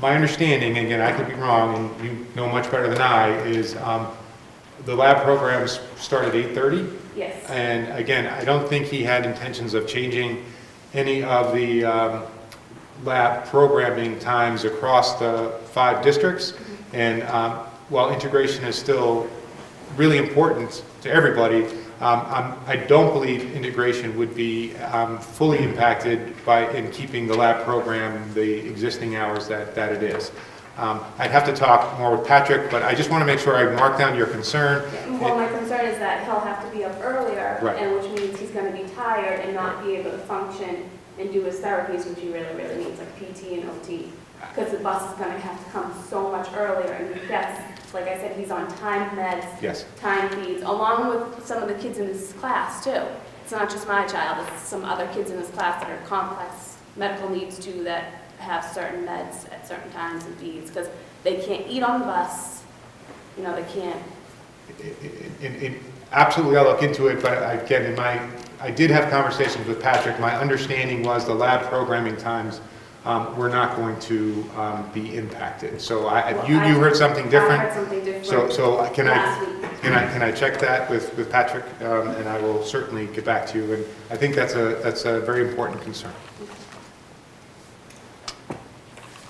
[SPEAKER 1] my understanding, and again, I could be wrong, and you know much better than I, is the lab programs start at 8:30.
[SPEAKER 14] Yes.
[SPEAKER 1] And again, I don't think he had intentions of changing any of the lab programming times across the 5 districts. And while integration is still really important to everybody, I don't believe integration would be fully impacted in keeping the lab program the existing hours that it is. I'd have to talk more with Patrick, but I just want to make sure I mark down your concern.
[SPEAKER 14] Well, my concern concern is that he'll have to be up earlier,
[SPEAKER 1] Right.
[SPEAKER 14] and which means he's going to be tired and not be able to function and do his therapies, which he really, really needs, like PT and OT. Because the bus is going to have to come so much earlier, and he gets, like I said, he's on timed meds,
[SPEAKER 1] Yes.
[SPEAKER 14] time feeds, along with some of the kids in his class too. It's not just my child, it's some other kids in his class that are complex medical needs too, that have certain meds at certain times and feeds, because they can't eat on the bus, you know, they can't.
[SPEAKER 1] Absolutely, I'll look into it, but again, I did have conversations with Patrick. My understanding was the lab programming times were not going to be impacted. So you heard something different?
[SPEAKER 14] I heard something different
[SPEAKER 1] So can
[SPEAKER 14] last week.
[SPEAKER 1] Can I check that with Patrick? And I will certainly get back to you. And I think that's a very important concern.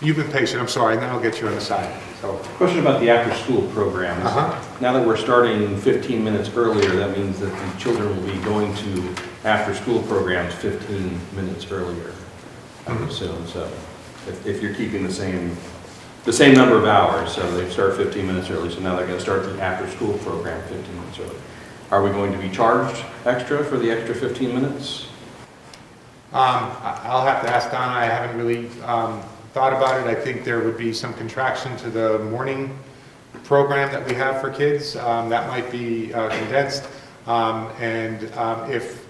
[SPEAKER 1] You've been patient, I'm sorry, and then I'll get you on the side. So.
[SPEAKER 15] Question about the after-school programs. Now that we're starting 15 minutes earlier, that means that the children will be going to after-school programs 15 minutes earlier, I would assume. So if you're keeping the same number of hours, so they start 15 minutes early, so now they're going to start the after-school program 15 minutes early. Are we going to be charged extra for the extra 15 minutes?
[SPEAKER 1] I'll have to ask Donna. I haven't really thought about it. I think there would be some contraction to the morning program that we have for kids. That might be condensed. If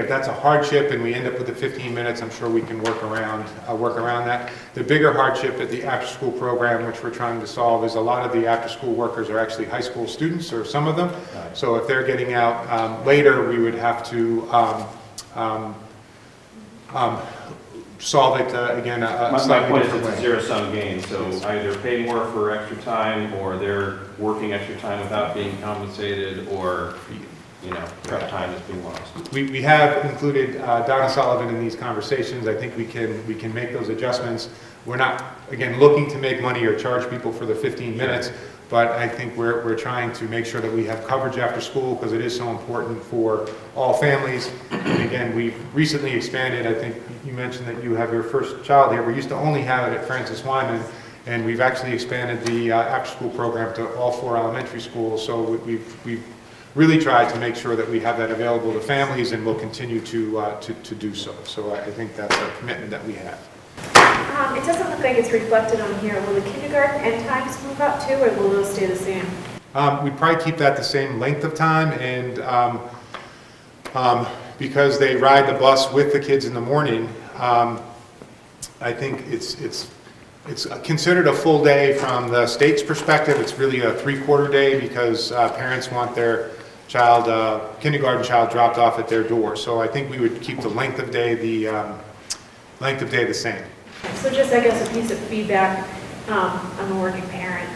[SPEAKER 1] that's a hardship and we end up with the 15 minutes, I'm sure we can work around that. The bigger hardship at the after-school program, which we're trying to solve, is a lot of the after-school workers are actually high school students, or some of them. So if they're getting out later, we would have to solve it again a
[SPEAKER 15] My
[SPEAKER 1] slightly
[SPEAKER 15] point is
[SPEAKER 1] different
[SPEAKER 15] it's a
[SPEAKER 1] way.
[SPEAKER 15] zero-sum game, so either pay more for extra time, or they're working extra time without being compensated, or, you know, prep time is being lost.
[SPEAKER 1] We have included Donna Sullivan in these conversations. I think we can make those adjustments. We're not, again, looking to make money or charge people for the 15 minutes, but I think we're trying to make sure that we have coverage after school, because it is so important for all families. And again, we've recently expanded. I think you mentioned that you have your first child here. We used to only have it at Francis Wyman, and we've actually expanded the after-school program to all 4 elementary schools. So we've really tried to make sure that we have that available to families, and we'll continue to do so. So I think that's a commitment that we have.
[SPEAKER 16] It doesn't look like it's reflected on here. Will the kindergarten end times move up too, or will those stay the same?
[SPEAKER 1] We'd probably keep that the same length of time, and because they ride the bus with the kids in the morning, I think it's considered a full day from the state's perspective. It's really a 3/4 day, because parents want their kindergarten child dropped off at their door. So I think we would keep the length of day the same.
[SPEAKER 16] So just, I guess, a piece of feedback. I'm a working parent.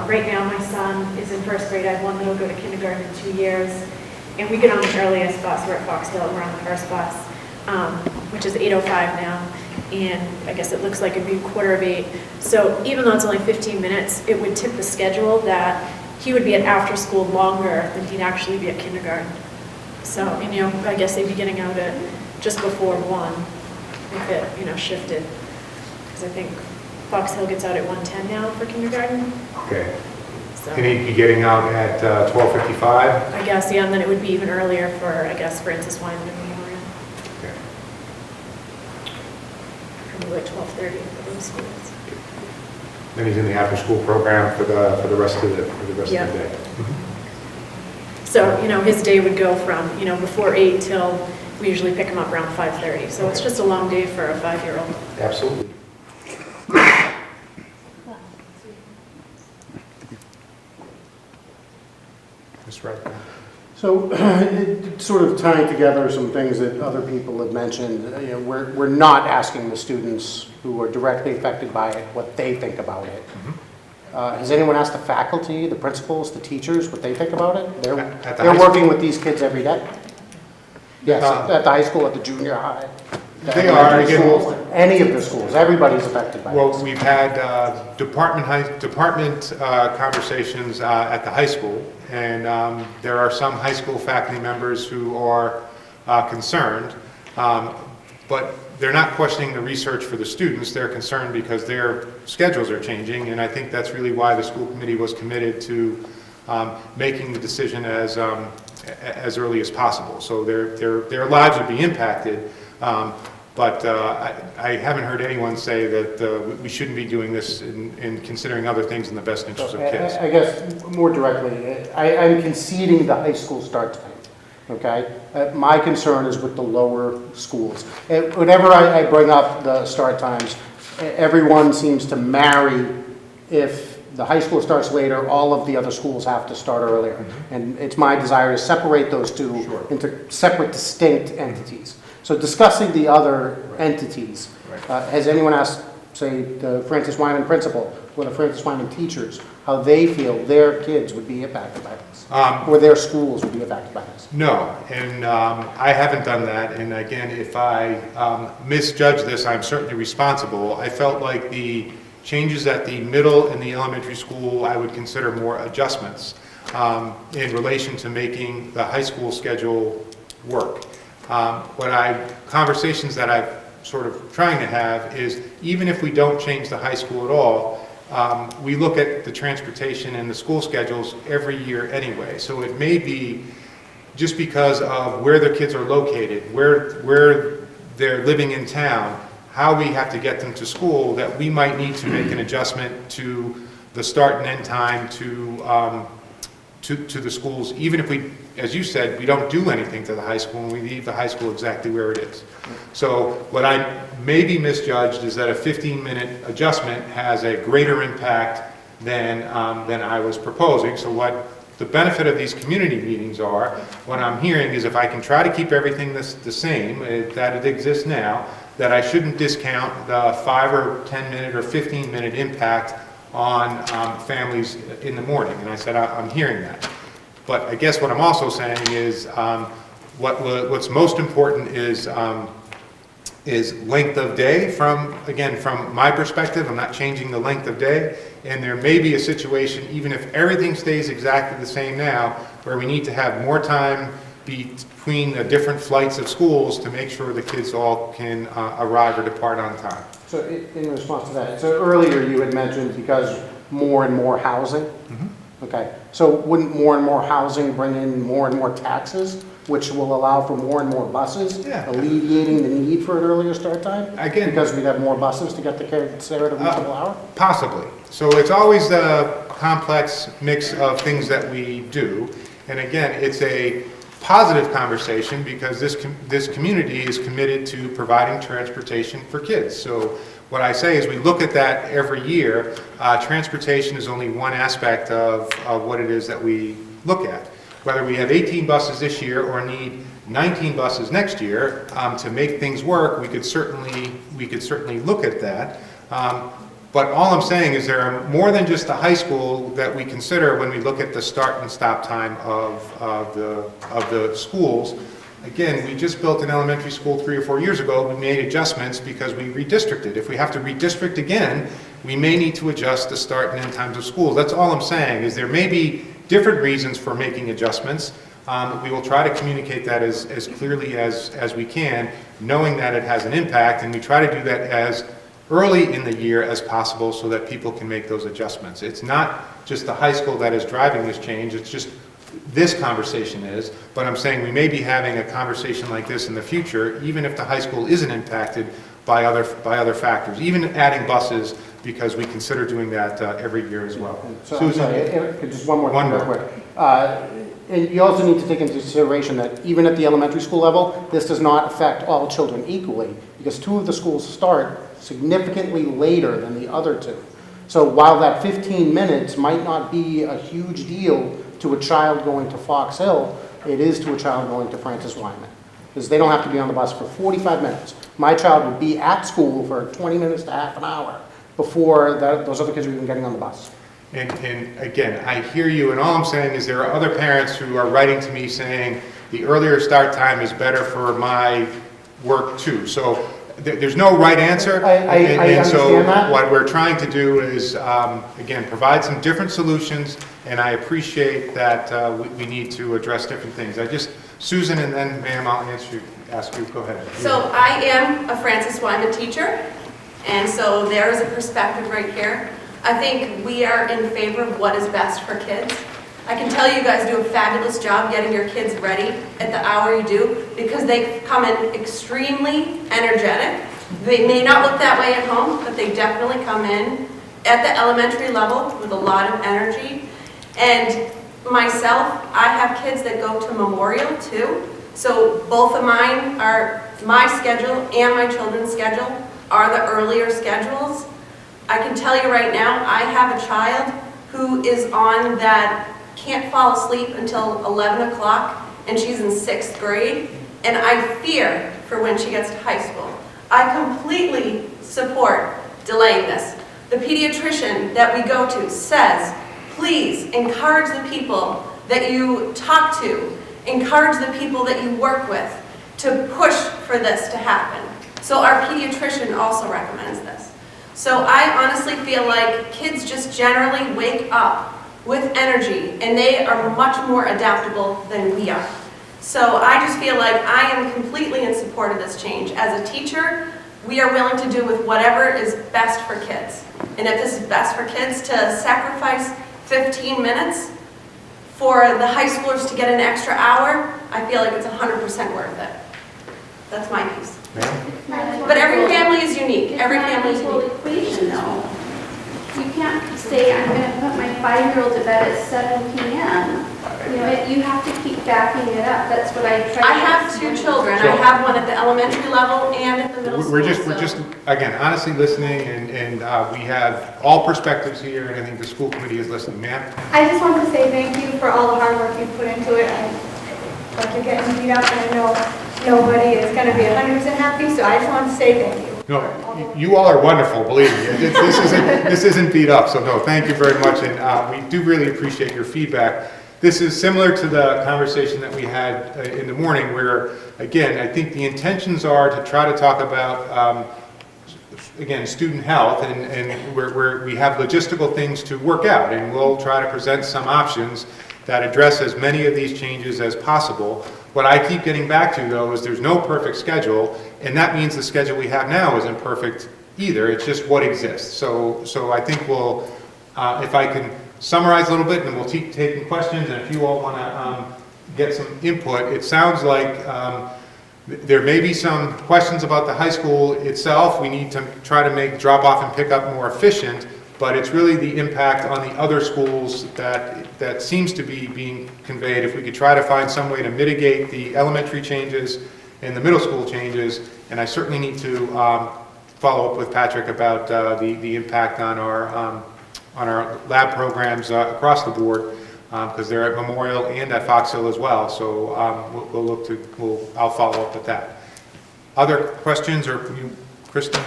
[SPEAKER 16] Right now, my son is in first grade. I have one that'll go to kindergarten in 2 years. And we get on the earliest bus. We're at Foxville, and we're on the first bus, which is 8:05 now. And I guess it looks like it'd be 7:45. So even though it's only 15 minutes, it would tip the schedule that he would be at after school longer than he'd actually be at kindergarten. So, and, you know, I guess they'd be getting out at just before 1 if it, you know, shifted. Because I think Fox Hill gets out at 1:10 now for kindergarten.
[SPEAKER 1] Okay.
[SPEAKER 16] So
[SPEAKER 1] Can he be getting out at 12:55?
[SPEAKER 16] I guess, yeah, and then it would be even earlier for, I guess, Francis Wyman Memorial.
[SPEAKER 1] Okay.
[SPEAKER 16] Probably like 12:30 for those schools.
[SPEAKER 1] Then he's in the after-school program for the rest of the day.
[SPEAKER 16] So, you know, his day would go from, you know, before 8 till, we usually pick him up around 5:30. So it's just a long day for a 5-year-old.
[SPEAKER 1] Absolutely. That's right.
[SPEAKER 5] So, sort of tying together some things that other people have mentioned, you know, we're not asking the students who are directly affected by it what they think about it. Has anyone asked the faculty, the principals, the teachers, what they think about it? They're working with these kids every day. Yes, at the high school, at the junior high.
[SPEAKER 1] They are,
[SPEAKER 5] schools, any of the schools, everybody's affected by it.
[SPEAKER 1] Well, we've had department conversations at the high school, and there are some high school faculty members who are concerned, but they're not questioning the research for the students. They're concerned because their schedules are changing, and I think that's really why the school committee was committed to making the decision as early as possible. So their lives would be impacted, but I haven't heard anyone say that we shouldn't be doing this in considering other things in the best interest of kids.
[SPEAKER 5] I guess more directly, I'm conceding the high school start time. Okay, my concern is with the lower schools. Whenever I bring up the start times, everyone seems to marry if the high school starts later, all of the other schools have to start earlier. Mm-hmm. And it's my desire to separate those two into separate, distinct entities. So discussing the other entities, has anyone asked, say, the Francis Wyman principal or the Francis Wyman teachers, how they feel their kids would be impacted by this, or their schools would be impacted by this?
[SPEAKER 1] No, and I haven't done that, and again, if I misjudge this, I'm certainly responsible. I felt like the changes at the middle and the elementary school I would consider more adjustments in relation to making the high school schedule work. Conversations that I'm sort of trying to have is, even if we don't change the high school at all, we look at the transportation and the school schedules every year anyway. So it may be just because of where the kids are located, where they're living in town, how we have to get them to school, that we might need to make an adjustment to the start and end time to the schools, even if we, as you said, we don't do anything to the high school and we leave the high school exactly where it is. So what I maybe misjudged is that a 15-minute adjustment has a greater impact than I was proposing. So what the benefit of these community meetings are, what I'm hearing is if I can try to keep everything the same, that it exists now, that I shouldn't discount the 5 or 10-minute or 15-minute impact on families in the morning. And I said, I'm hearing that. But I guess what I'm also saying is what's most important is length of day. From my perspective, I'm not changing the length of day. And there may be a situation, even if everything stays exactly the same now, where we need to have more time between the different flights of schools to make sure the kids all can arrive or depart on time.
[SPEAKER 5] So in response to that, so earlier you had mentioned because more and more housing. Mm-hmm. Okay, so wouldn't more and more housing bring in more and more taxes, which will allow for more and more buses, alleviating the need for an earlier start time? Again, because we'd have more buses to get the kids there at a reasonable hour? Possibly.
[SPEAKER 1] So it's always a complex mix of things that we do. And again, it's a positive conversation because this community is committed to providing transportation for kids. So what I say is we look at that every year. Transportation is only one aspect of what it is that we look at. Whether we have 18 buses this year or need 19 buses next year to make things work, we could certainly look at that. But all I'm saying is there are more than just the high school that we consider when we look at the start and stop time of the schools. Again, we just built an elementary school 3 or 4 years ago. We made adjustments because we redistricted. If we have to redistrict again, we may need to adjust the start and end times of schools. That's all I'm saying, is there may be different reasons for making adjustments. We will try to communicate that as clearly as we can, knowing that it has an impact, and we try to do that as early in the year as possible so that people can make those adjustments. It's not just the high school that is driving this change, it's just this conversation is, but I'm saying we may be having a conversation like this in the future, even if the high school isn't impacted by other factors, even adding buses, because we consider doing that every year as well.
[SPEAKER 5] So, Susan, just one more thing real quick. And you also need to take into consideration that even at the elementary school level, this does not affect all children equally, because 2 of the schools start significantly later than the other 2. So while that 15 minutes might not be a huge deal to a child going to Fox Hill, it is to a child going to Francis Wyman, because they don't have to be on the bus for 45 minutes. My child would be at school for 20 minutes to half an hour before those other kids are even getting on the bus.
[SPEAKER 1] And again, I hear you, and all I'm saying is there are other parents who are writing to me saying the earlier start time is better for my work too. So there's no right answer.
[SPEAKER 5] I
[SPEAKER 1] so
[SPEAKER 5] understand that.
[SPEAKER 1] What we're trying to do is, again, provide some different solutions, and I appreciate that we need to address different things. Susan, and then ma'am, I'll ask you, go ahead.
[SPEAKER 17] So I am a Francis Wyman teacher, and so there is a perspective right here. I think we are in favor of what is best for kids. I can tell you guys do a fabulous job getting your kids ready at the hour you do, because they come in extremely energetic. They may not look that way at home, but they definitely come in at the elementary level with a lot of energy. And myself, I have kids that go to Memorial too. So both of mine are, my schedule and my children's schedule are the earlier schedules. I can tell you right now, I have a child who is on that, can't fall asleep until 11 o'clock, and she's in 6th grade, and I fear for when she gets to high school. I completely support delaying this. The pediatrician that we go to says, please encourage the people that you talk to, encourage the people that you work with to push for this to happen. So our pediatrician also recommends this. So I honestly feel like kids just generally wake up with energy, and they are much more adaptable than we are. So I just feel like I am completely in support of this change. As a teacher, we are willing to do with whatever is best for kids. And if this is best for kids to sacrifice 15 minutes for the high schoolers to get an extra hour, I feel like it's 100% worth it. That's my piece. But every family is unique. Every family is unique.
[SPEAKER 3] Equation, though. You can't say, I'm going to put my 5-year-old to bed at 7 p.m. You know, you have to keep backing it up. That's what I try to
[SPEAKER 17] I have 2 children. I have one at the elementary level and at the middle school.
[SPEAKER 1] We're just, again, honestly listening, and we have all perspectives here, and I think the school committee is listening. Ma'am?
[SPEAKER 16] I just wanted to say thank you for all the hard work you've put into it. Like you're getting beat up, and I know nobody is going to be 100% happy, so I just wanted to say thank you.
[SPEAKER 1] No, you all are wonderful, believe me. This isn't beat up, so no, thank you very much, and we do really appreciate your feedback. This is similar to the conversation that we had in the morning, where, again, I think the intentions are to try to talk about, again, student health, and where we have logistical things to work out, and we'll try to present some options that address as many of these changes as possible. What I keep getting back to, though, is there's no perfect schedule, and that means the schedule we have now isn't perfect either. It's just what exists. So I think we'll, if I can summarize a little bit, and then we'll keep taking questions, and if you all want to get some input, it sounds like there may be some questions about the high school itself. We need to try to make drop-off and pick-up more efficient, but it's really the impact on the other schools that seems to be being conveyed. If we could try to find some way to mitigate the elementary changes and the middle school changes, and I certainly need to follow up with Patrick about the impact on our lab programs across the board, because they're at Memorial and at Fox Hill as well. So I'll follow up with that. Other questions, or you, Kristen?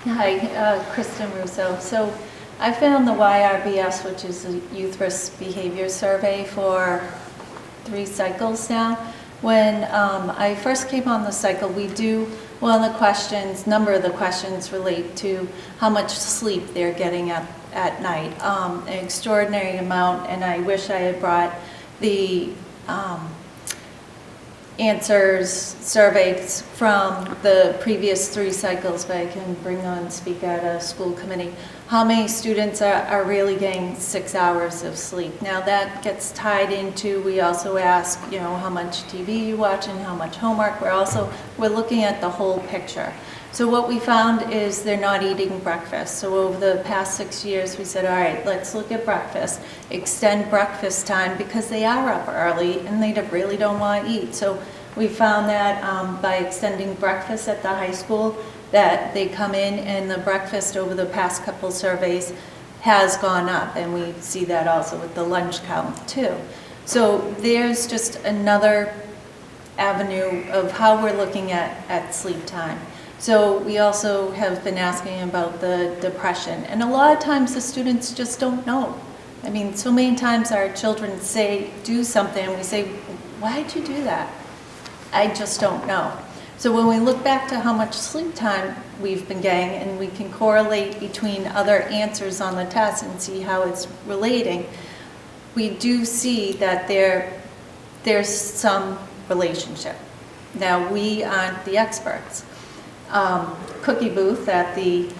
[SPEAKER 18] Hi, Kristen Russo. So I've been on the YRBS, which is the Youth Risk Behavior Survey, for 3 cycles now. When I first came on the cycle, we do, one of the questions, number of the questions relate to how much sleep they're getting at night, an extraordinary amount, and I wish I had brought the answers, surveys from the previous 3 cycles, but I can bring on, speak at a school committee. How many students are really getting 6 hours of sleep? Now that gets tied into, we also ask, you know, how much TV you watch and how much homework. We're looking at the whole picture. So what we found is they're not eating breakfast. So over the past 6 years, we said, all right, let's look at breakfast, extend breakfast time, because they are up early and they really don't want to eat. So we found that by extending breakfast at the high school, that they come in and the breakfast over the past couple surveys has gone up, and we see that also with the lunch count too. So there's just another avenue of how we're looking at sleep time. So we also have been asking about the depression, and a lot of times the students just don't know. I mean, so many times our children do something and we say, why'd you do that? I just don't know. So when we look back to how much sleep time we've been getting, and we can correlate between other answers on the test and see how it's relating, we do see that there's some relationship. Now, we aren't the experts. Cookie booth at the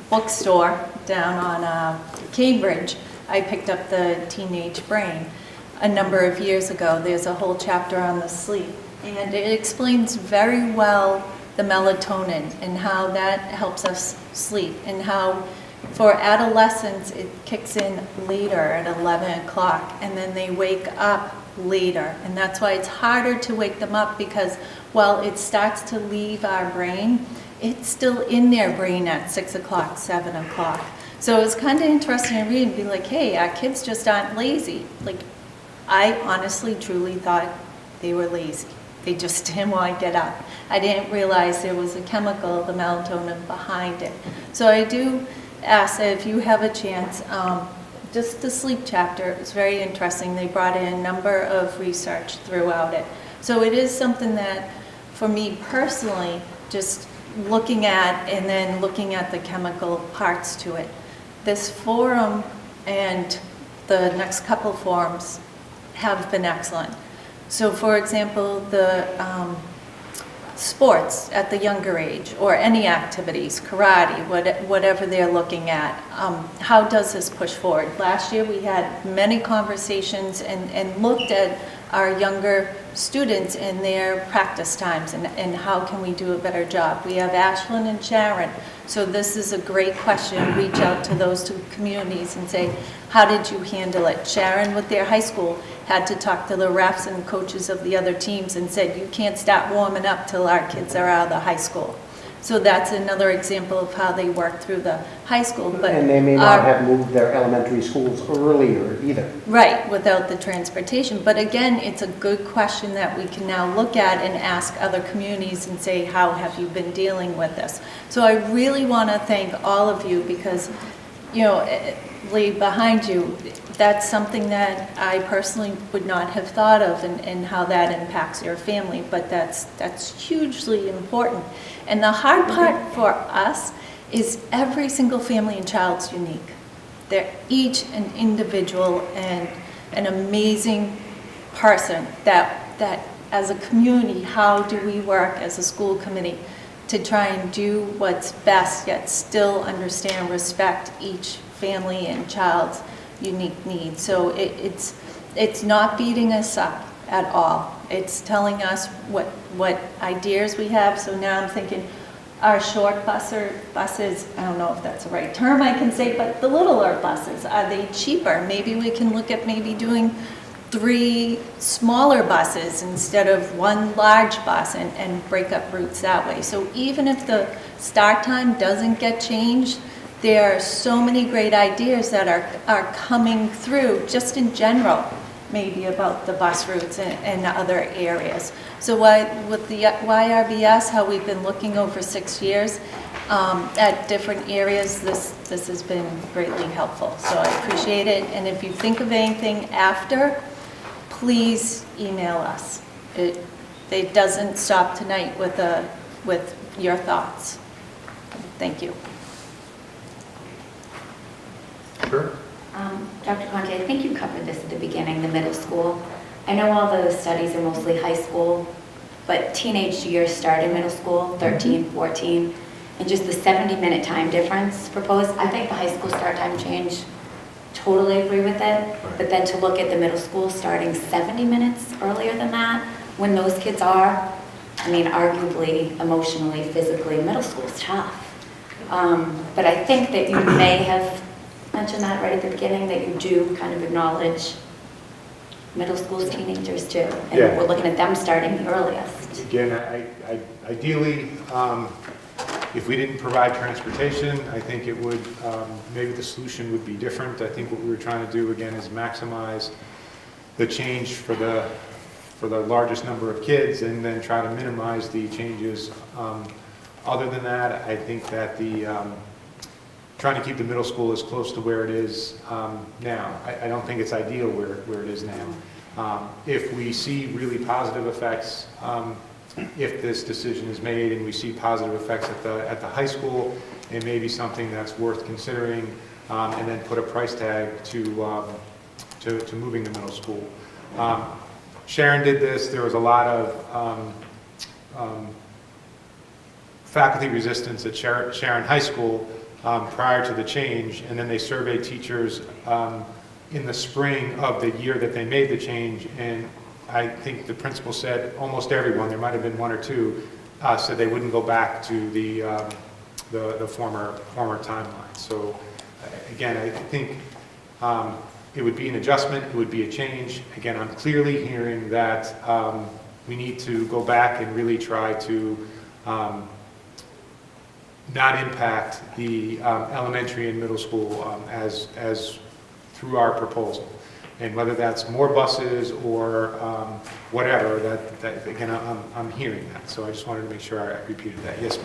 [SPEAKER 18] bookstore down on Cambridge, I picked up the Teenage Brain a number of years ago. There's a whole chapter on the sleep, and it explains very well the melatonin and how that helps us sleep, and how for adolescents it kicks in later at 11 o'clock, and then they wake up later. And that's why it's harder to wake them up, because while it starts to leave our brain, it's still in their brain at 6 o'clock, 7 o'clock. So it's kind of interesting to read and be like, hey, our kids just aren't lazy. Like, I honestly, truly thought they were lazy. They just didn't want to get up. I didn't realize there was a chemical, the melatonin, behind it. So I do ask that if you have a chance, just the sleep chapter, it's very interesting. They brought in a number of research throughout it. So it is something that, for me personally, just looking at and then looking at the chemical parts to it. This forum and the next couple forums have been excellent. So for example, the sports at the younger age, or any activities, karate, whatever they're looking at, how does this push forward? Last year we had many conversations and looked at our younger students in their practice times and how can we do a better job. We have Ashlyn and Sharon, so this is a great question. Reach out to those two communities and say, how did you handle it? Sharon with their high school had to talk to the refs and coaches of the other teams and said, you can't start warming up till our kids are out of the high school. So that's another example of how they work through the high school. But
[SPEAKER 5] and they may not have moved their elementary schools earlier either.
[SPEAKER 18] Right, without the transportation. But again, it's a good question that we can now look at and ask other communities and say, how have you been dealing with this? So I really want to thank all of you, because, you know, Lee, behind you, that's something that I personally would not have thought of, and how that impacts your family, but that's hugely important. And the hard part for us is every single family and child's unique. They're each an individual and an amazing person that as a community, how do we work as a school committee to try and do what's best, yet still understand, respect each family and child's unique needs. So it's not beating us up at all. It's telling us what ideas we have. So now I'm thinking our short buses, I don't know if that's the right term I can say, but the littler buses, are they cheaper? Maybe we can look at maybe doing 3 smaller buses instead of 1 large bus and break up routes that way. So even if the start time doesn't get changed, there are so many great ideas that are coming through just in general, maybe about the bus routes and other areas. So with the YRBS, how we've been looking over 6 years at different areas, this has been greatly helpful. So I appreciate it. And if you think of anything after, please email us. It doesn't stop tonight with your thoughts. Thank you.
[SPEAKER 1] Sure.
[SPEAKER 19] Dr. Conte, I think you covered this at the beginning, the middle school. I know all the studies are mostly high school, but teenage years start in middle school, 13, 14, and just the 70-minute time difference proposed. I think the high school start time change, totally agree with it, but then to look at the middle school starting 70 minutes earlier than that, when those kids are, I mean, arguably, emotionally, physically, middle school is tough. But I think that you may have mentioned that right at the beginning, that you do kind of acknowledge middle school's teenagers too, and
[SPEAKER 1] Yeah.
[SPEAKER 19] we're looking at them starting the earliest.
[SPEAKER 1] Again, ideally, if we didn't provide transportation, I think it would, maybe the solution would be different. I think what we were trying to do, again, is maximize the change for the largest number of kids, and then try to minimize the changes. Other than that, I think that trying to keep the middle school as close to where it is now. I don't think it's ideal where it is now. If we see really positive effects, if this decision is made and we see positive effects at the high school, it may be something that's worth considering, and then put a price tag to moving the middle school. Sharon did this. There was a lot of faculty resistance at Sharon High School prior to the change, and then they surveyed teachers in the spring of the year that they made the change, and I think the principal said almost everyone, there might have been one or two, said they wouldn't go back to the former timeline. So again, I think it would be an adjustment, it would be a change. Again, I'm clearly hearing that we need to go back and really try to not impact the elementary and middle school as through our proposal. And whether that's more buses or whatever, that again, I'm hearing that. So I just wanted to make sure I repeated that. Yes,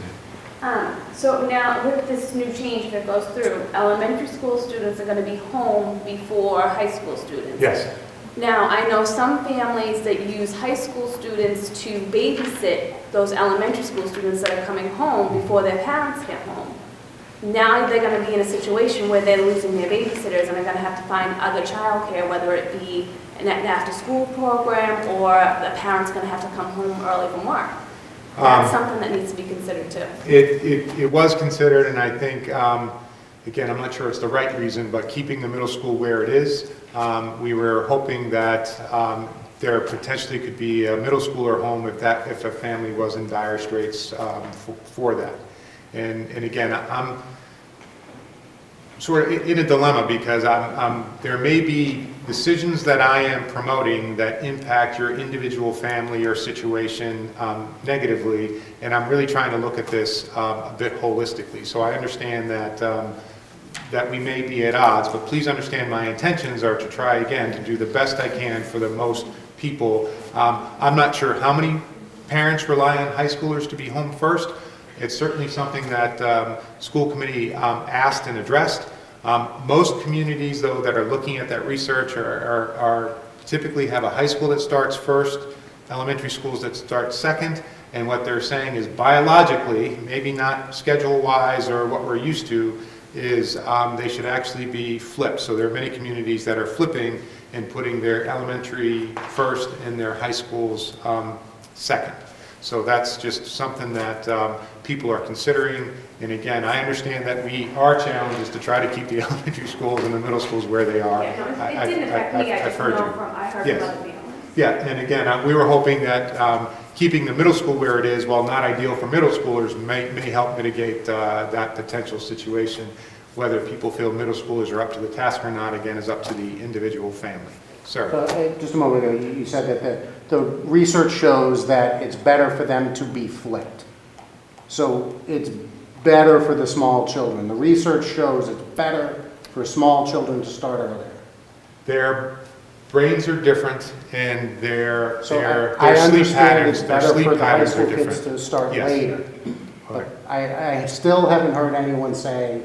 [SPEAKER 1] ma'am.
[SPEAKER 14] So now with this new change, if it goes through, elementary school students are going to be home before high school students.
[SPEAKER 1] Yes.
[SPEAKER 14] Now, I know some families that use high school students to babysit those elementary school students that are coming home before their parents get home. Now they're going to be in a situation where they're losing their babysitters and they're going to have to find other childcare, whether it be an after-school program or the parent's going to have to come home early from work. That's something that needs to be considered too.
[SPEAKER 1] It was considered, and I think, again, I'm not sure it's the right reason, but keeping the middle school where it is, we were hoping that there potentially could be a middle schooler home if a family was in dire straits for that. And again, I'm sort of in a dilemma because there may be decisions that I am promoting that impact your individual family or situation negatively, and I'm really trying to look at this a bit holistically. So I understand that we may be at odds, but please understand my intentions are to try again to do the best I can for the most people. I'm not sure how many parents rely on high schoolers to be home first. It's certainly something that school committee asked and addressed. Most communities, though, that are looking at that research are typically have a high school that starts first, elementary schools that start second, and what they're saying is biologically, maybe not schedule-wise or what we're used to, is they should actually be flipped. So there are many communities that are flipping and putting their elementary first and their high schools second. So that's just something that people are considering. And again, I understand that our challenge is to try to keep the elementary schools and the middle schools where they are.
[SPEAKER 14] Yeah, no, it didn't affect me. I just know I heard
[SPEAKER 1] yes.
[SPEAKER 14] about it.
[SPEAKER 1] Yeah, and again, we were hoping that keeping the middle school where it is, while not ideal for middle schoolers, may help mitigate that potential situation. Whether people feel middle schoolers are up to the task or not, again, is up to the individual family. Sir.
[SPEAKER 5] Just a moment ago, you said that the research shows that it's better for them to be flipped. So it's better for the small children. The research shows it's better for small children to start earlier.
[SPEAKER 1] Their brains are different, and their sleep
[SPEAKER 5] understand
[SPEAKER 1] patterns,
[SPEAKER 5] it's better for the high school
[SPEAKER 1] are
[SPEAKER 5] kids
[SPEAKER 1] different.
[SPEAKER 5] to start
[SPEAKER 1] Yes.
[SPEAKER 5] later. But I still haven't heard anyone say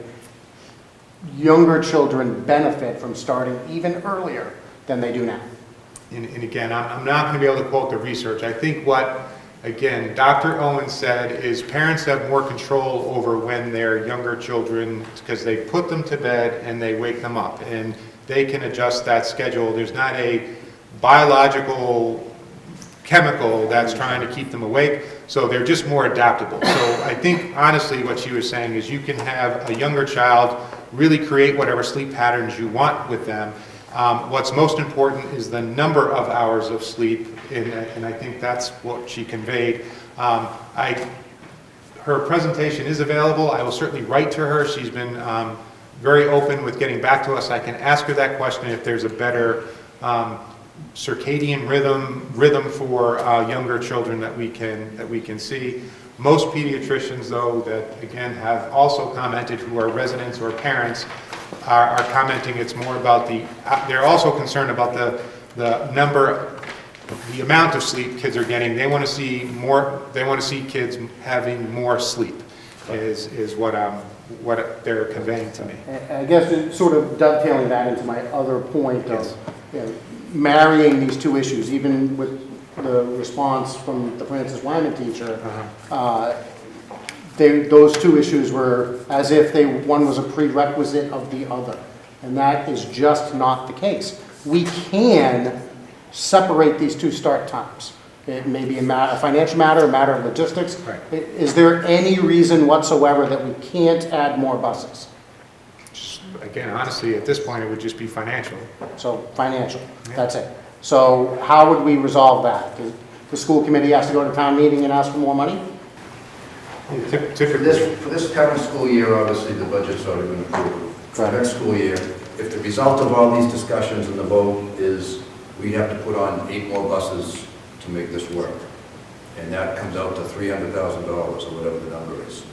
[SPEAKER 5] younger children benefit from starting even earlier than they do now.
[SPEAKER 1] And again, I'm not going to be able to quote the research. I think what, again, Dr. Owen said is parents have more control over when their younger children, because they put them to bed and they wake them up, and they can adjust that schedule. There's not a biological chemical that's trying to keep them awake, so they're just more adaptable. So I think, honestly, what she was saying is you can have a younger child really create whatever sleep patterns you want with them. What's most important is the number of hours of sleep, and I think that's what she conveyed. Her presentation is available. I will certainly write to her. She's been very open with getting back to us. I can ask her that question if there's a better circadian rhythm for younger children that we can see. Most pediatricians, though, that again have also commented, who are residents or parents, are commenting it's more about they're also concerned about the amount of sleep kids are getting. They want to see more, they want to see kids having more sleep, is what they're conveying to me.
[SPEAKER 5] I guess sort of dovetailing that into my other point of marrying these two issues, even with the response from the Francis Wyman teacher, those two issues were as if one was a prerequisite of the other, and that is just not the case. We can separate these two start times. It may be a financial matter, a matter of logistics.
[SPEAKER 1] Right.
[SPEAKER 5] Is there any reason whatsoever that we can't add more buses?
[SPEAKER 1] Again, honestly, at this point, it would just be financial.
[SPEAKER 5] So financial, that's it. So how would we resolve that? The school committee has to go to town meeting and ask for more money?
[SPEAKER 10] For this current school year, obviously, the budget's already been approved. For next school year, if the result of all these discussions and the vote is we have to put on 8 more buses to make this work, and that comes out to $300,000 or whatever the number is.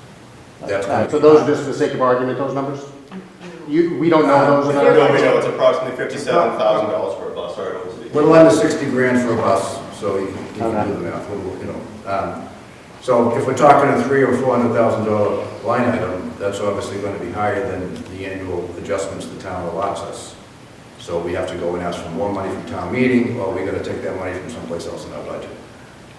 [SPEAKER 5] So those are just for the sake of argument, those numbers? We don't know those?
[SPEAKER 6] No, we know it's approximately $57,000 for a bus. Sorry,
[SPEAKER 10] A little under 60 grand for a bus, so you can do the math. You know. So if we're talking a $300,000 or $400,000 line item, that's obviously going to be higher than the annual adjustments the town allots us. So we have to go and ask for more money from town meeting, or we got to take that money from someplace else in our budget.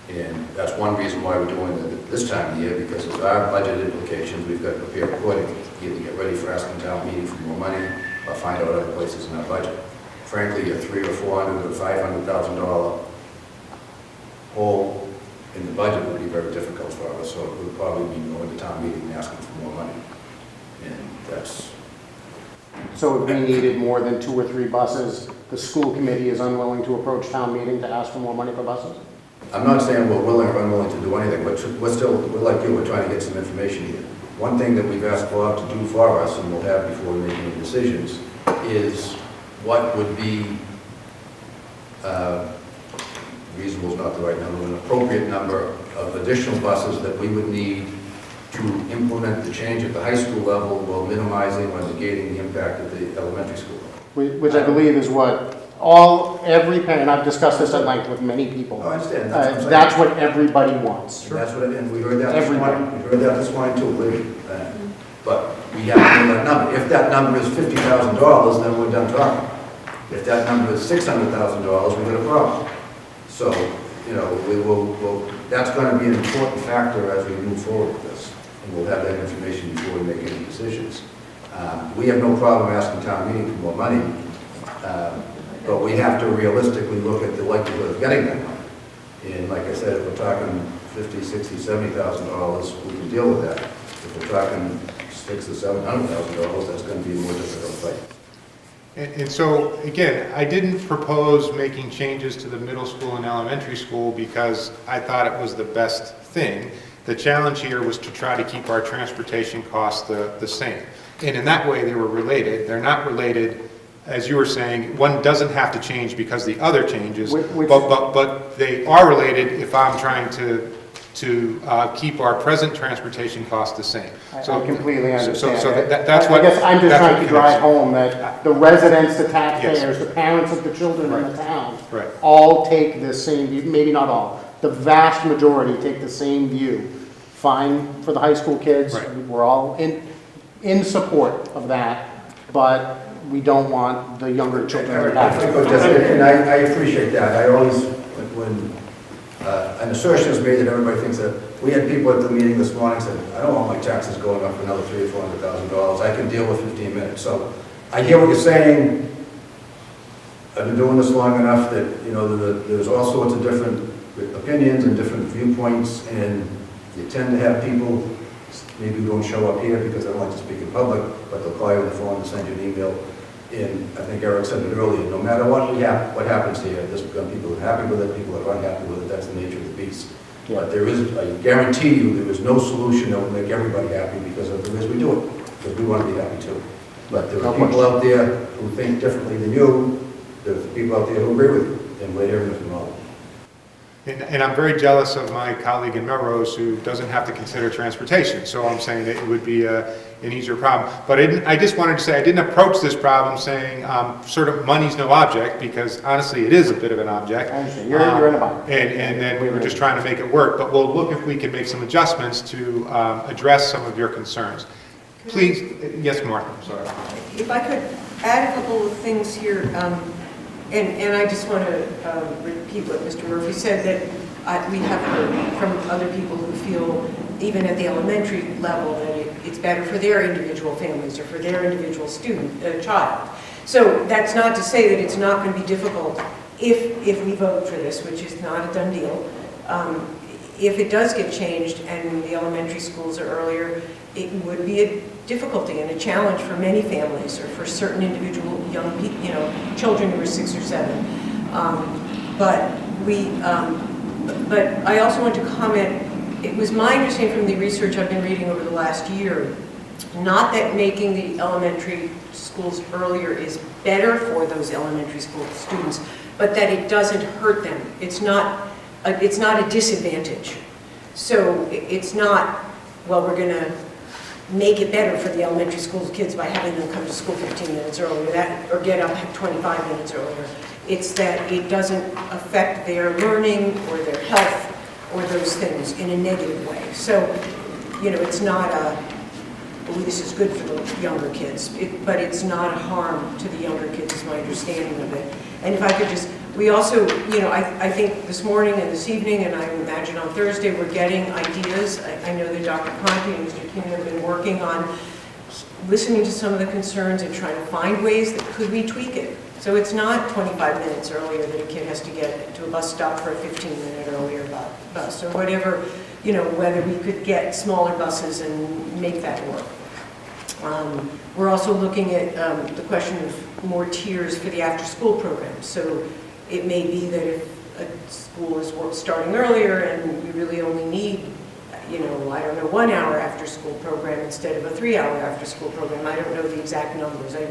[SPEAKER 10] And that's one reason why we're doing it this time of year, because of our budget implications, we've got to prepare accordingly, either get ready for asking town meeting for more money, or find out other places in our budget. Frankly, a $300,000 or $400,000 or $500,000 hole in the budget would be very difficult for us, so it would probably be going to town meeting and asking for more money. And that's...
[SPEAKER 5] So if we needed more than 2 or 3 buses, the school committee is unwilling to approach town meeting to ask for more money for buses?
[SPEAKER 10] I'm not saying we're willing or unwilling to do anything, but we're like you, we're trying to get some information here. One thing that we've asked Bob to do for us, and we'll have before we make any decisions, is what would be, reasonable is not the right number, an appropriate number of additional buses that we would need to implement the change at the high school level while minimizing or negating the impact at the elementary school level.
[SPEAKER 5] Which I believe is what every parent, I've discussed this at length with many people.
[SPEAKER 10] I understand.
[SPEAKER 5] That's what everybody wants.
[SPEAKER 10] Sure. That's what, and we heard that this morning. We heard that this morning too, believe me. But we have to know that number. If that number is $50,000, then we're done talking. If that number is $600,000, we've got a problem. So, you know, that's going to be an important factor as we move forward with this. And we'll have that information before we make any decisions. We have no problem asking town meeting for more money. But we have to realistically look at the likelihood of getting that money. And like I said, if we're talking $50,000, $60,000, $70,000, we can deal with that. If we're talking $600,000 or $700,000, that's going to be a more difficult fight.
[SPEAKER 1] And so, again, I didn't propose making changes to the middle school and elementary school because I thought it was the best thing. The challenge here was to try to keep our transportation costs the same. And in that way, they were related. They're not related, as you were saying, one doesn't have to change because the other changes, but they are related if I'm trying to keep our present transportation costs the same.
[SPEAKER 5] So I completely understand.
[SPEAKER 1] So that's what...
[SPEAKER 5] I guess I'm just trying to drive home that the residents, the taxpayers, the parents of the children in the town all take the same view, maybe not all, the vast majority take the same view. Fine for the high school kids, we're all in support of that, but we don't want the younger children to have to.
[SPEAKER 10] And I appreciate that. I always, when an assertion is made that everybody thinks that, we had people at the meeting this morning said, I don't want my taxes going up for another $300,000 or $400,000. I can deal with 15 minutes. So I hear what you're saying. I've been doing this long enough that, you know, there's all sorts of different opinions and different viewpoints, and you tend to have people maybe who don't show up here because they don't like to speak in public, but they'll call you on the phone and send you an email. And I think Eric said it earlier, no matter what happens here, there's going to be people who are happy with it, people who are unhappy with it. That's the nature of the beast. Yeah. But there is, I guarantee you, there is no solution that will make everybody happy because of the ways we do it, because we want to be happy too. But there are people out there who think differently than you. There's people out there who agree with you, and we're hearing it from all of them.
[SPEAKER 1] And I'm very jealous of my colleague in Melrose who doesn't have to consider transportation. So I'm saying that it would be an easier problem. But I just wanted to say I didn't approach this problem saying sort of money's no object, because honestly it is a bit of an object.
[SPEAKER 5] I understand. You're in a bind.
[SPEAKER 1] And then we were just trying to make it work. But we'll look if we can make some adjustments to address some of your concerns. Please, yes, Martha, I'm sorry.
[SPEAKER 2] If I could add a couple of things here. And I just want to repeat what Mr. Murphy said, that we have heard from other people who feel, even at the elementary level, that it's better for their individual families or for their individual child. So that's not to say that it's not going to be difficult if we vote for this, which is not a done deal, If it does get changed and the elementary schools are earlier, it would be a difficulty and a challenge for many families or for certain individual young people, children who are 6 or 7. But I also want to comment, it was my understanding from the research I've been reading over the last year, not that making the elementary schools earlier is better for those elementary school students, but that it doesn't hurt them. It's not a disadvantage. So it's not, well, we're going to make it better for the elementary school kids by having them come to school 15 minutes earlier, or get up 25 minutes earlier. It's that it doesn't affect their learning or their health or those things in a negative way. So, it's not a, well, this is good for the younger kids, but it's not a harm to the younger kids, is my understanding of it. And if I could just, we also, I think this morning and this evening, and I imagine on Thursday, we're getting ideas. I know that Dr. Conti and Mr. King have been working on listening to some of the concerns and trying to find ways that could we tweak it. So it's not 25 minutes earlier that a kid has to get to a bus stop for a 15-minute earlier bus, or whatever, whether we could get smaller buses and make that work. We're also looking at the question of more tiers for the after-school program. So it may be that if a school is starting earlier and you really only need, I don't know, 1 hour after-school program instead of a 3-hour after-school program. I don't know the exact numbers. I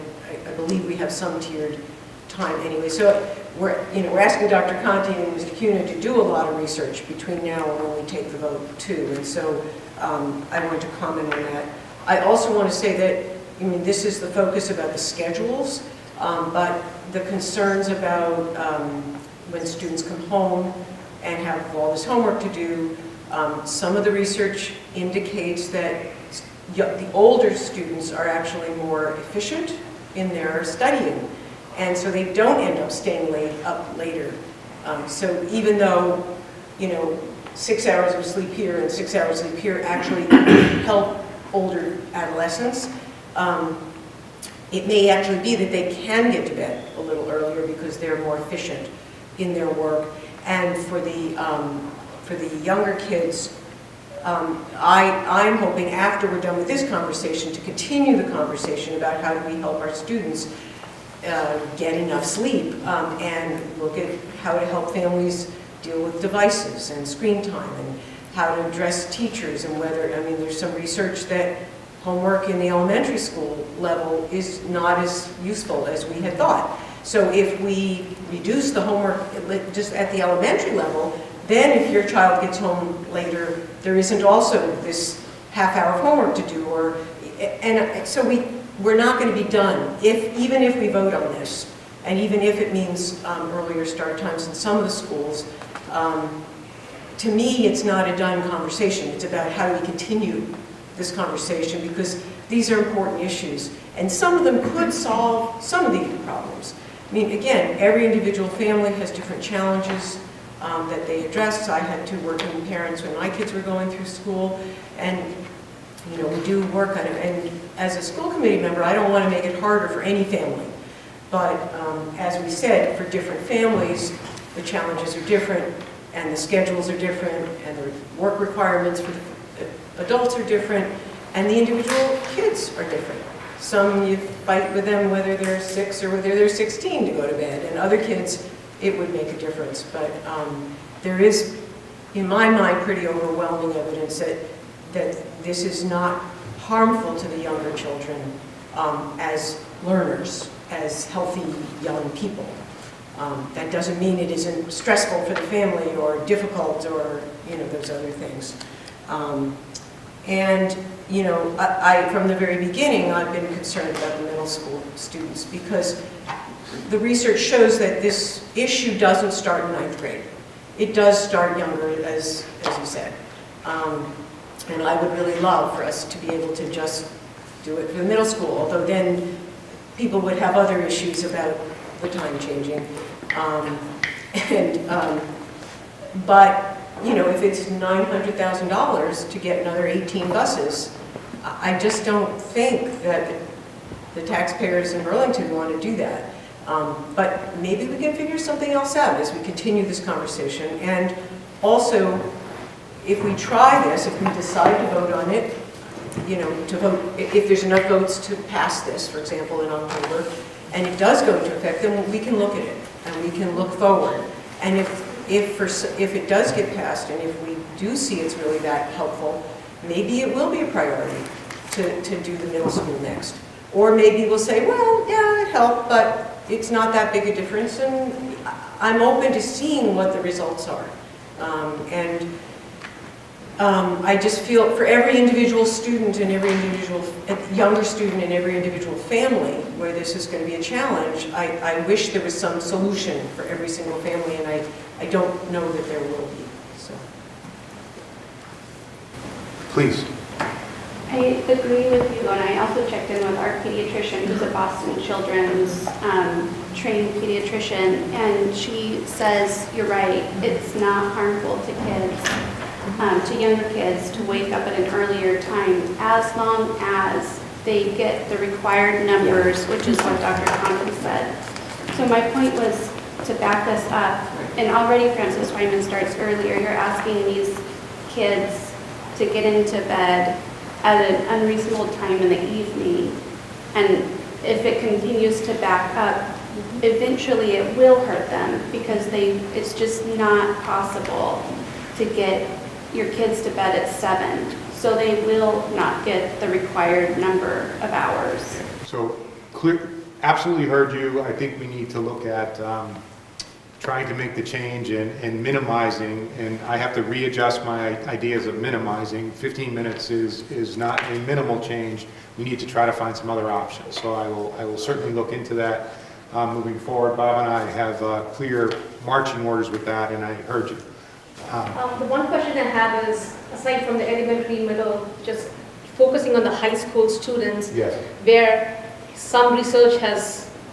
[SPEAKER 2] believe we have some tiered time anyway. So we're asking Dr. Conti and Mr. Cuna to do a lot of research between now and when we take the vote too. And so I want to comment on that. I also want to say that, this is the focus about the schedules, but the concerns about when students come home and have all this homework to do, some of the research indicates that the older students are actually more efficient in their studying, and so they don't end up staying up later. So even though, 6 hours of sleep here and 6 hours of sleep here actually help older adolescents, it may actually be that they can get to bed a little earlier because they're more efficient in their work. And for the younger kids, I'm hoping after we're done with this conversation to continue the conversation about how do we help our students get enough sleep and look at how to help families deal with devices and screen time and how to address teachers and whether, there's some research that homework in the elementary school level is not as useful as we had thought. So if we reduce the homework just at the elementary level, then if your child gets home later, there isn't also this half-hour of homework to do, so we're not going to be done even if we vote on this, and even if it means earlier start times in some of the schools. To me, it's not a done conversation. It's about how do we continue this conversation, because these are important issues, and some of them could solve some of these problems. Again, every individual family has different challenges that they address. I had 2 working parents when my kids were going through school, and we do work on it. And as a school committee member, I don't want to make it harder for any family. But as we said, for different families, the challenges are different, and the schedules are different, and the work requirements for the adults are different, and the individual kids are different. Some you fight with them whether they're 6 or whether they're 16 to go to bed, and other kids it would make a difference. But there is, in my mind, pretty overwhelming evidence that this is not harmful to the younger children as learners, as healthy young people. That doesn't mean it isn't stressful for the family or difficult or those other things. From the very beginning, I've been concerned about the middle school students because the research shows that this issue doesn't start in 9th grade. It does start younger, as you said. And I would really love for us to be able to just do it for the middle school, although then people would have other issues about the time changing. But if it's $900,000 to get another 18 buses, I just don't think that the taxpayers in Burlington want to do that. But maybe we can figure something else out as we continue this conversation. And Also, if we try this, if we decide to vote on it, you know, to vote, if there's enough votes to pass this, for example, in October, and it does go into effect, then we can look at it, and we can look forward. And if it does get passed, and if we do see it's really that helpful, maybe it will be a priority to do the middle school next. Or maybe we'll say, well, yeah, it helped, but it's not that big a difference, and I'm open to seeing what the results are. I just feel for every individual student and every individual younger student and every individual family where this is going to be a challenge, I wish there was some solution for every single family, and I don't know that there will be. So,
[SPEAKER 1] Please.
[SPEAKER 3] I agree with you, and I also checked in with our pediatrician, who's a Boston Children's trained pediatrician, and she says, you're right, it's not harmful to kids, to younger kids, to wake up at an earlier time, as long as they get the required numbers, which is what Dr. Conlon said. So my point was to back this up, and already Francis Wyman starts earlier. You're asking these kids to get into bed at an unreasonable time in the evening, and if it continues to back up, eventually it will hurt them, because it's just not possible to get your kids to bed at 7, so they will not get the required number of hours.
[SPEAKER 1] So, absolutely heard you. I think we need to look at trying to make the change and minimizing, and I have to readjust my ideas of minimizing. 15 minutes is not a minimal change. We need to try to find some other options. So I will certainly look into that moving forward. Bob and I have clear marching orders with that, and I heard you.
[SPEAKER 16] The one question I have is, aside from the elementary, middle, just focusing on the high school students,
[SPEAKER 1] yes,
[SPEAKER 16] where some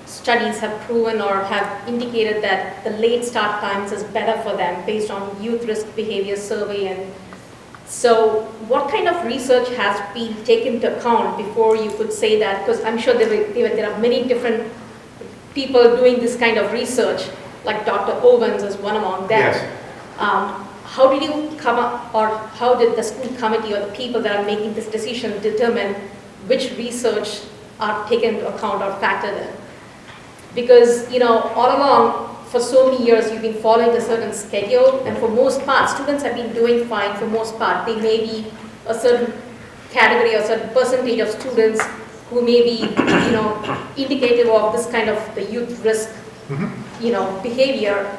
[SPEAKER 16] studies have proven or have indicated that the late start times is better for them based on youth risk behavior survey. And so what kind of research has been taken into account before you could say that? Because I'm sure there are many different people doing this kind of research, like Dr. Owens is one among them.
[SPEAKER 1] yes.
[SPEAKER 16] How did you come up, or how did the school committee or the people that are making this decision determine which research are taken into account or factored in? Because, you know, all along, for so many years, you've been following a certain schedule, and for most part, students have been doing fine for most part. They may be a certain category or certain percentage of students who may be, you know, indicative of this kind of the youth risk, you know, behavior.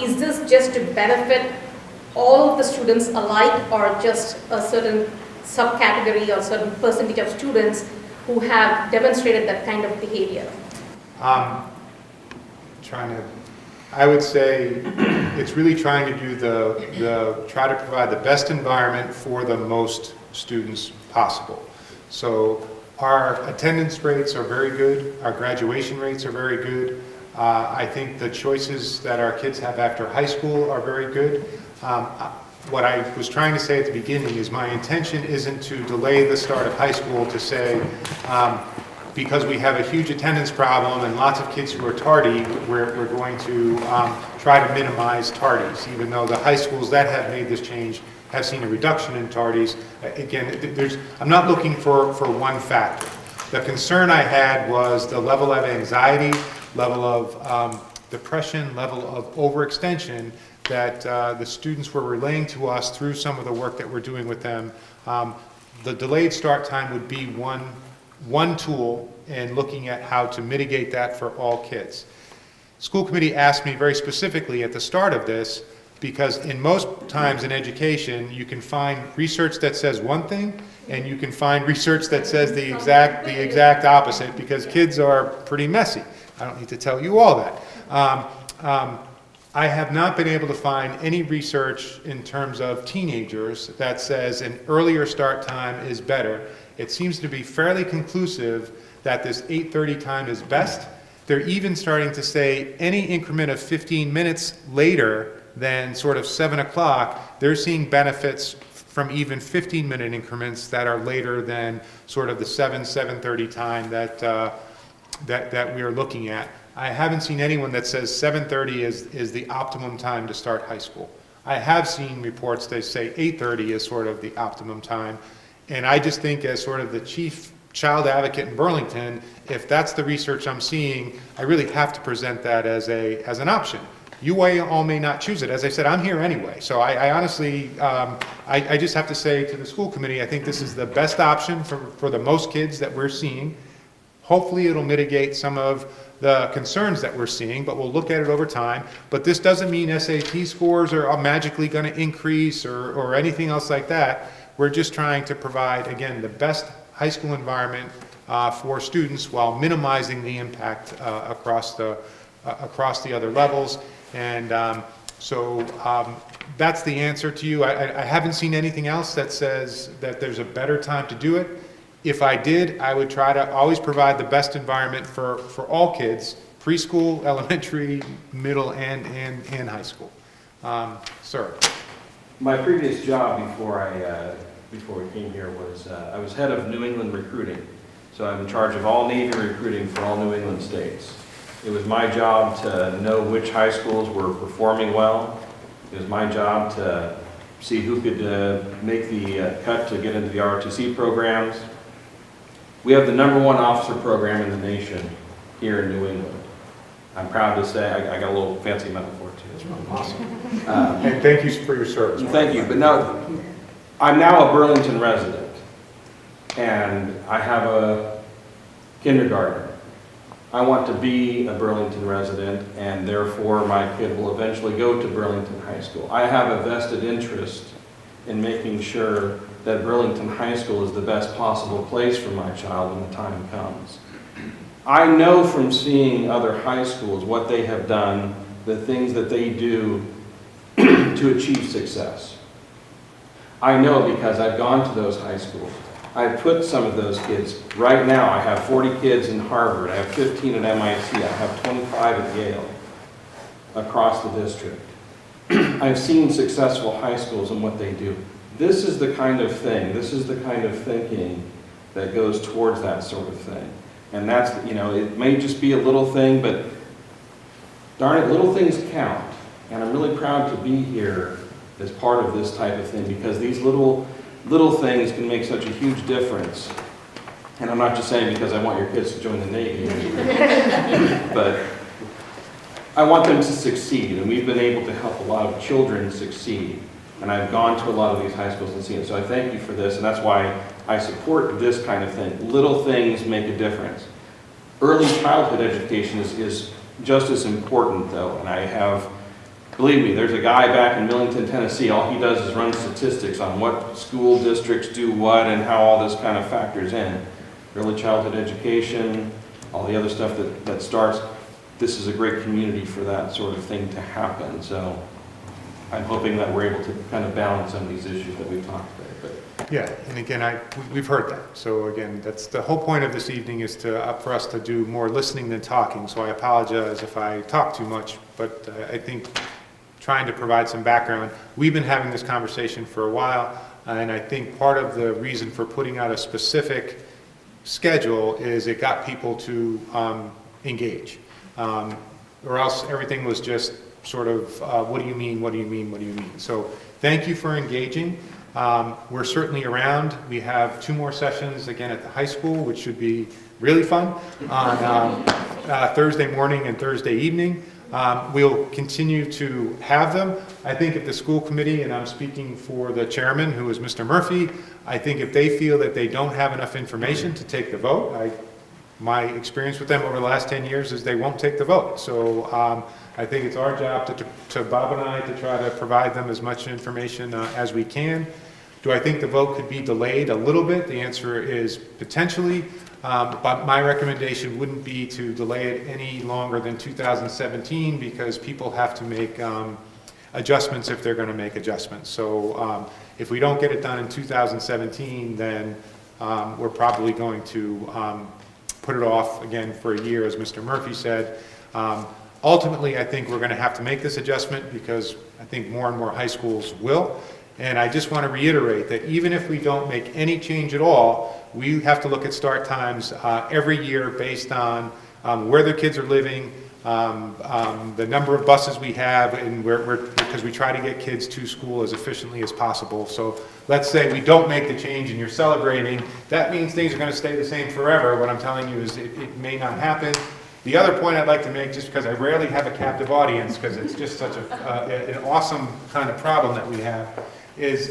[SPEAKER 16] Is this just to benefit all of the students alike, or just a certain subcategory or certain percentage of students who have demonstrated that kind of behavior?
[SPEAKER 1] I would say it's really trying to do try to provide the best environment for the most students possible. So our attendance rates are very good, our graduation rates are very good. I think the choices that our kids have after high school are very good. What I was trying to say at the beginning is my intention isn't to delay the start of high school to say, because we have a huge attendance problem and lots of kids who are tardy, we're going to try to minimize tardies, even though the high schools that have made this change have seen a reduction in tardies. Again, I'm not looking for one factor. The concern I had was the level of anxiety, level of depression, level of overextension that the students were relaying to us through some of the work that we're doing with them. The delayed start time would be one tool in looking at how to mitigate that for all kids. School committee asked me very specifically at the start of this, because in most times in education you can find research that says one thing and you can find research that says the exact opposite, because kids are pretty messy. I don't need to tell you all that. I have not been able to find any research in terms of teenagers that says an earlier start time is better. It seems to be fairly conclusive that this 8:30 time is best. They're even starting to say any increment of 15 minutes later than sort of 7 o'clock, they're seeing benefits from even 15-minute increments that are later than sort of the 7:30 time that we are looking at. I haven't seen anyone that says 7:30 is the optimum time to start high school. I have seen reports that say 8:30 is sort of the optimum time. And I just think as sort of the chief child advocate in Burlington, if that's the research I'm seeing, I really have to present that as an option. You all may not choose it. As I said, I'm here anyway. So I honestly, I just have to say to the school committee, I think this is the best option for the most kids that we're seeing. Hopefully it'll mitigate some of the concerns that we're seeing, but we'll look at it over time. But this doesn't mean SAT scores are magically going to increase or anything else like that. We're just trying to provide, again, the best high school environment for students while minimizing the impact across the other levels. And so that's the answer to you. I haven't seen anything else that says that there's a better time to do it. If I did, I would try to always provide the best environment for all kids, preschool, elementary, middle, and high school. Sir.
[SPEAKER 15] My previous job before we came here was I was head of New England recruiting. So I'm in charge of all Navy recruiting for all New England states. It was my job to know which high schools were performing well. It was my job to see who could make the cut to get into the ROTC programs. We have the #1 officer program in the nation here in New England. I'm proud to say, I got a little fancy metaphor too, that's really awesome.
[SPEAKER 1] And thank you for your service.
[SPEAKER 15] Thank you, but now, I'm now a Burlington resident, and I have a kindergartner. I want to be a Burlington resident, and therefore my kid will eventually go to Burlington High School. I have a vested interest in making sure that Burlington High School is the best possible place for my child when the time comes. I know from seeing other high schools what they have done, the things that they do to achieve success. I know because I've gone to those high schools. I've put some of those kids, right now I have 40 kids in Harvard, I have 15 at MIT, I have 25 at Yale, across the district. I've seen successful high schools and what they do. This is the kind of thing, this is the kind of thinking that goes towards that sort of thing. And that's, you know, it may just be a little thing, but darn it, little things count. And I'm really proud to be here as part of this type of thing, because these little things can make such a huge difference. And I'm not just saying because I want your kids to join the Navy, but I want them to succeed, and we've been able to help a lot of children succeed. And I've gone to a lot of these high schools and seen it. So I thank you for this, and that's why I support this kind of thing. Little things make a difference. Early childhood education is just as important, though, and I have, believe me, there's a guy back in Millington, Tennessee, all he does is run statistics on what school districts do what and how all this kind of factors in. Early childhood education, all the other stuff that starts, this is a great community for that sort of thing to happen. So I'm hoping that we're able to kind of balance some of these issues that we've talked about.
[SPEAKER 1] Yeah, and again, we've heard that. So again, that's the whole point of this evening, is for us to do more listening than talking. So I apologize if I talk too much, but I think trying to provide some background. We've been having this conversation for a while, and I think part of the reason for putting out a specific schedule is it got people to engage, or else everything was just sort of, what do you mean, what do you mean, what do you mean? So thank you for engaging. We're certainly around. We have 2 more sessions again at the high school, which should be really fun, on Thursday morning and Thursday evening. We'll continue to have them. I think if the school committee, and I'm speaking for the chairman, who is Mr. Murphy, I think if they feel that they don't have enough information to take the vote, my experience with them over the last 10 years is they won't take the vote. So I think it's our job to Bob and I to try to provide them as much information as we can. Do I think the vote could be delayed a little bit? The answer is potentially, but my recommendation wouldn't be to delay it any longer than 2017, because people have to make adjustments if they're going to make adjustments. So if we don't get it done in 2017, then we're probably going to put it off again for a year, as Mr. Murphy said. Ultimately, I think we're going to have to make this adjustment, because I think more and more high schools will. And I just want to reiterate that even if we don't make any change at all, we have to look at start times every year based on where their kids are living, the number of buses we have, and because we try to get kids to school as efficiently as possible. So let's say we don't make the change and you're celebrating, that means things are going to stay the same forever. What I'm telling you is it may not happen. The other point I'd like to make, just because I rarely have a captive audience, because it's just such an awesome kind of problem that we have, is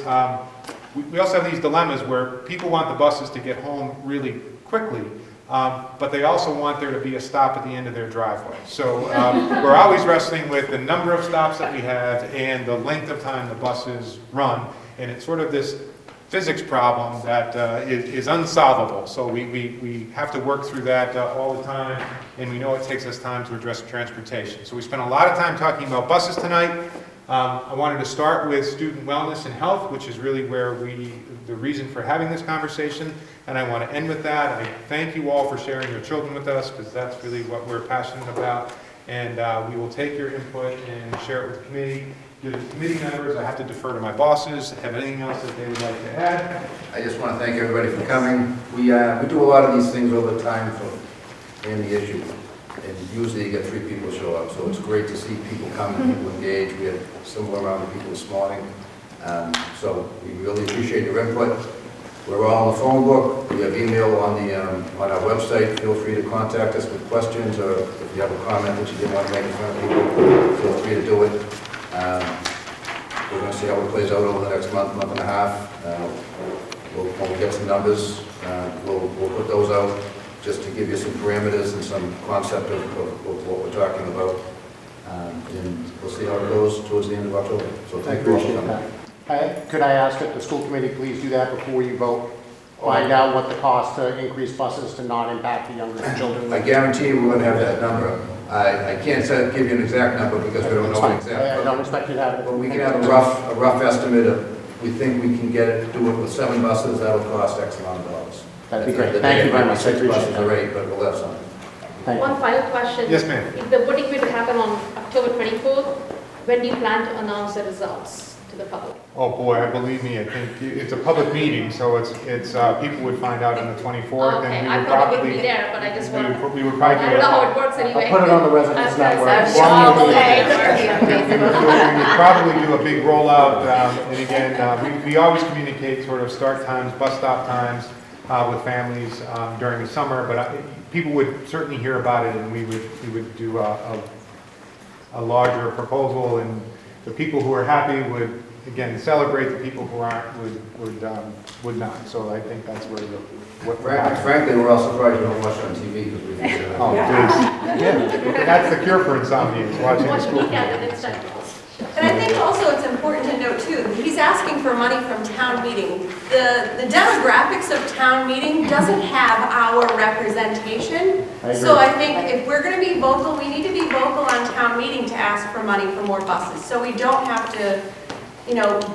[SPEAKER 1] we also have these dilemmas where people want the buses to get home really quickly, but they also want there to be a stop at the end of their driveway. So we're always wrestling with the number of stops that we have and the length of time the buses run, and it's sort of this physics problem that is unsolvable. So we have to work through that all the time, and we know it takes us time to address transportation. So we spent a lot of time talking about buses tonight. I wanted to start with student wellness and health, which is really where the reason for having this conversation, and I want to end with that. I thank you all for sharing your children with us, because that's really what we're passionate about, and we will take your input and share it with the committee. To the committee members, I have to defer to my bosses. Have anything else that they would like to add?
[SPEAKER 10] I just want to thank everybody for coming. We do a lot of these things over time and the issue, and usually you get 3 people show up, so it's great to see people come and people engage. We had a similar amount of people this morning, so we really appreciate your input. We're all on the phone book. We have email on our website. Feel free to contact us with questions, or if you have a comment that you didn't want to make in front of people, feel free to do it. We're going to see how it plays out over the next month and a half. When we get some numbers, we'll put those out just to give you some parameters and some concept of what we're talking about. And we'll see how it goes towards the end of October. So thank you all for coming.
[SPEAKER 5] Could I ask that the school committee please do that before you vote? Find out what the cost to increase buses to not impact the younger children.
[SPEAKER 10] I guarantee you we're going to have that number. I can't give you an exact number because we don't know an exact number.
[SPEAKER 5] I don't expect you to have it.
[SPEAKER 10] But we can have a rough estimate of, we think we can do it with 7 buses, that'll cost X amount of dollars.
[SPEAKER 5] That'd be great. Thank you very much.
[SPEAKER 10] 6 buses are 8, but we'll have some.
[SPEAKER 16] One final question.
[SPEAKER 1] Yes, ma'am.
[SPEAKER 16] If the voting were to happen on October 24th, when do you plan to announce the results to the public?
[SPEAKER 1] Oh boy, believe me, I think it's a public meeting, so it's people would find out on the 24th,
[SPEAKER 16] Okay,
[SPEAKER 1] and
[SPEAKER 16] I probably would be there, but I just want to,
[SPEAKER 1] we would probably
[SPEAKER 16] I don't know how it works anyway.
[SPEAKER 5] I'll put it on the residence network.
[SPEAKER 1] We'd probably do a big rollout, and again, we always communicate sort of start times, bus stop times with families during the summer, but people would certainly hear about it, and we would do a larger proposal, and the people who are happy would, again, celebrate. The people who aren't would not. So I think that's where
[SPEAKER 10] Frankly, we're all surprised you don't watch it on TV because we think that.
[SPEAKER 1] Oh, please. Yeah. That's the cure for insomnia, is watching the school.
[SPEAKER 17] And I think also it's important to note too, he's asking for money from town meeting. The demographics of town meeting doesn't have our representation. So I think if we're going to be vocal, we need to be vocal on town meeting to ask for money for more buses. So we don't have to,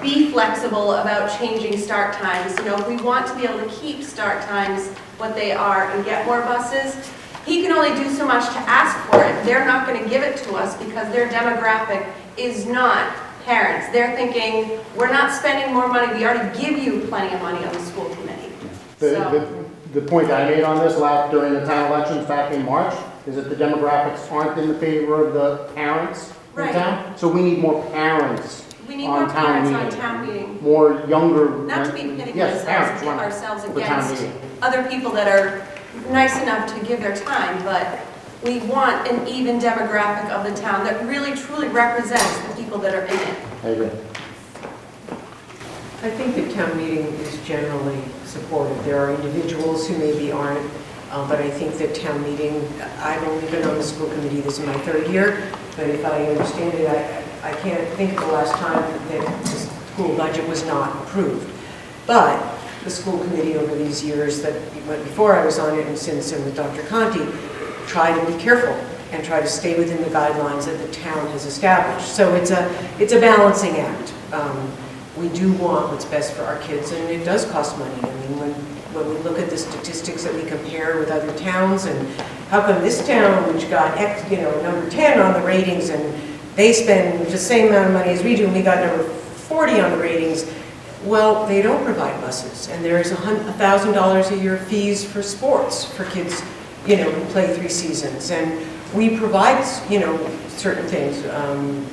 [SPEAKER 17] be flexible about changing start times. If we want to be able to keep start times what they are and get more buses, he can only do so much to ask for it. They're not going to give it to us because their demographic is not parents. They're thinking, we're not spending more money. We already give you plenty of money on the school committee.
[SPEAKER 5] The point I made on this during the town elections back in March is that the demographics aren't in the favor of the parents in town. So we need more parents.
[SPEAKER 17] We need more parents on town meeting.
[SPEAKER 5] More younger.
[SPEAKER 17] Not to be pitting ourselves
[SPEAKER 5] the
[SPEAKER 17] against other people that are nice enough to give their time, but we want an even demographic of the town that really truly represents the people that are in it.
[SPEAKER 5] I agree.
[SPEAKER 2] I think that town meeting is generally supportive. There are individuals who maybe aren't, but I think that town meeting, I've only been on the school committee, this is my 3rd year, but if I understand it, I can't think of the last time that the school budget was not approved. But the school committee over these years that went before I was on it and since and with Dr. Conti, try to be careful and try to stay within the guidelines that the town has established. So it's a balancing act. We do want what's best for our kids, and it does cost money. I mean, when we look at the statistics that we compare with other towns, and how come this town, which got number 10 on the ratings, and they spend the same amount of money as we do, and we got number 40 on the ratings. Well, they don't provide buses, and there's $1,000 a year fees for sports for kids, who play 3 seasons. And we provide, you know, certain things,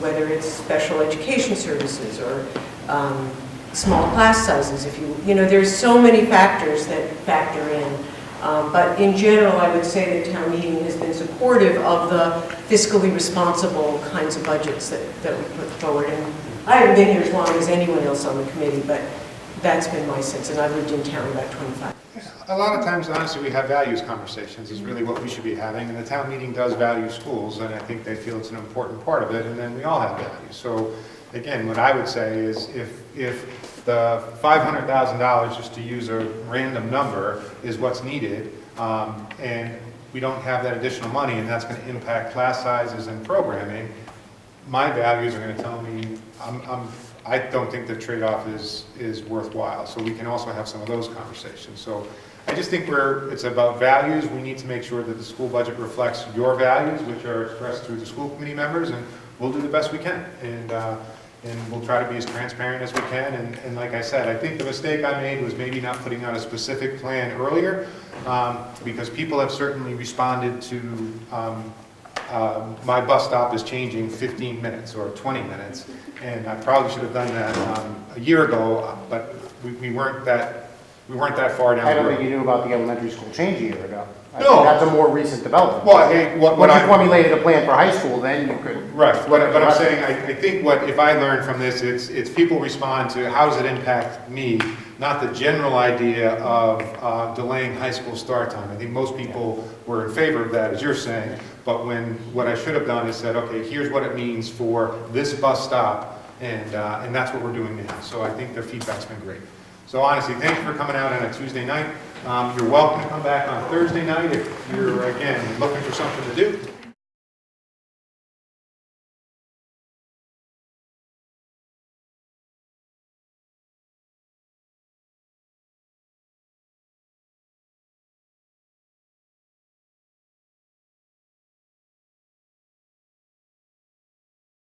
[SPEAKER 2] whether it's special education services or small class sizes, you know, there's so many factors that factor in. But in general, I would say that town meeting has been supportive of the fiscally responsible kinds of budgets that we put forward. And I haven't been here as long as anyone else on the committee, but that's been my sense, and I've lived in town about 25 years.
[SPEAKER 1] A lot of times, honestly, we have values conversations is really what we should be having, and the town meeting does value schools, and I think they feel it's an important part of it, and then we all have values. So, again, what I would say is if the $500,000, just to use a random number, is what's needed, and we don't have that additional money, and that's going to impact class sizes and programming, my values are going to tell me I don't think the trade-off is worthwhile. So we can also have some of those conversations. So I just think it's about values. We need to make sure that the school budget reflects your values, which are expressed through the school committee members, and we'll do the best we can. And we'll try to be as transparent as we can. And like I said, I think the mistake I made was maybe not putting out a specific plan earlier, because people have certainly responded to my bus stop is changing 15 minutes or 20 minutes. And I probably should have done that a year ago, but we weren't that far down the road.
[SPEAKER 5] I don't think you knew about the elementary school change a year ago. I
[SPEAKER 1] No.
[SPEAKER 5] think that's a more recent development.
[SPEAKER 1] Well, hey,
[SPEAKER 5] when you formulated a plan for high school, then you could.
[SPEAKER 1] Right. But I'm saying, I think if I learned from this, it's people respond to how does it impact me, not the general idea of delaying high school start time. I think most people were in favor of that, as you're saying. But what I should have done is said, okay, here's what it means for this bus stop, and that's what we're doing now. So I think the feedback's been great. So honestly, thank you for coming out on a Tuesday night. You're welcome to come back on Thursday night if you're, again, looking for something to do.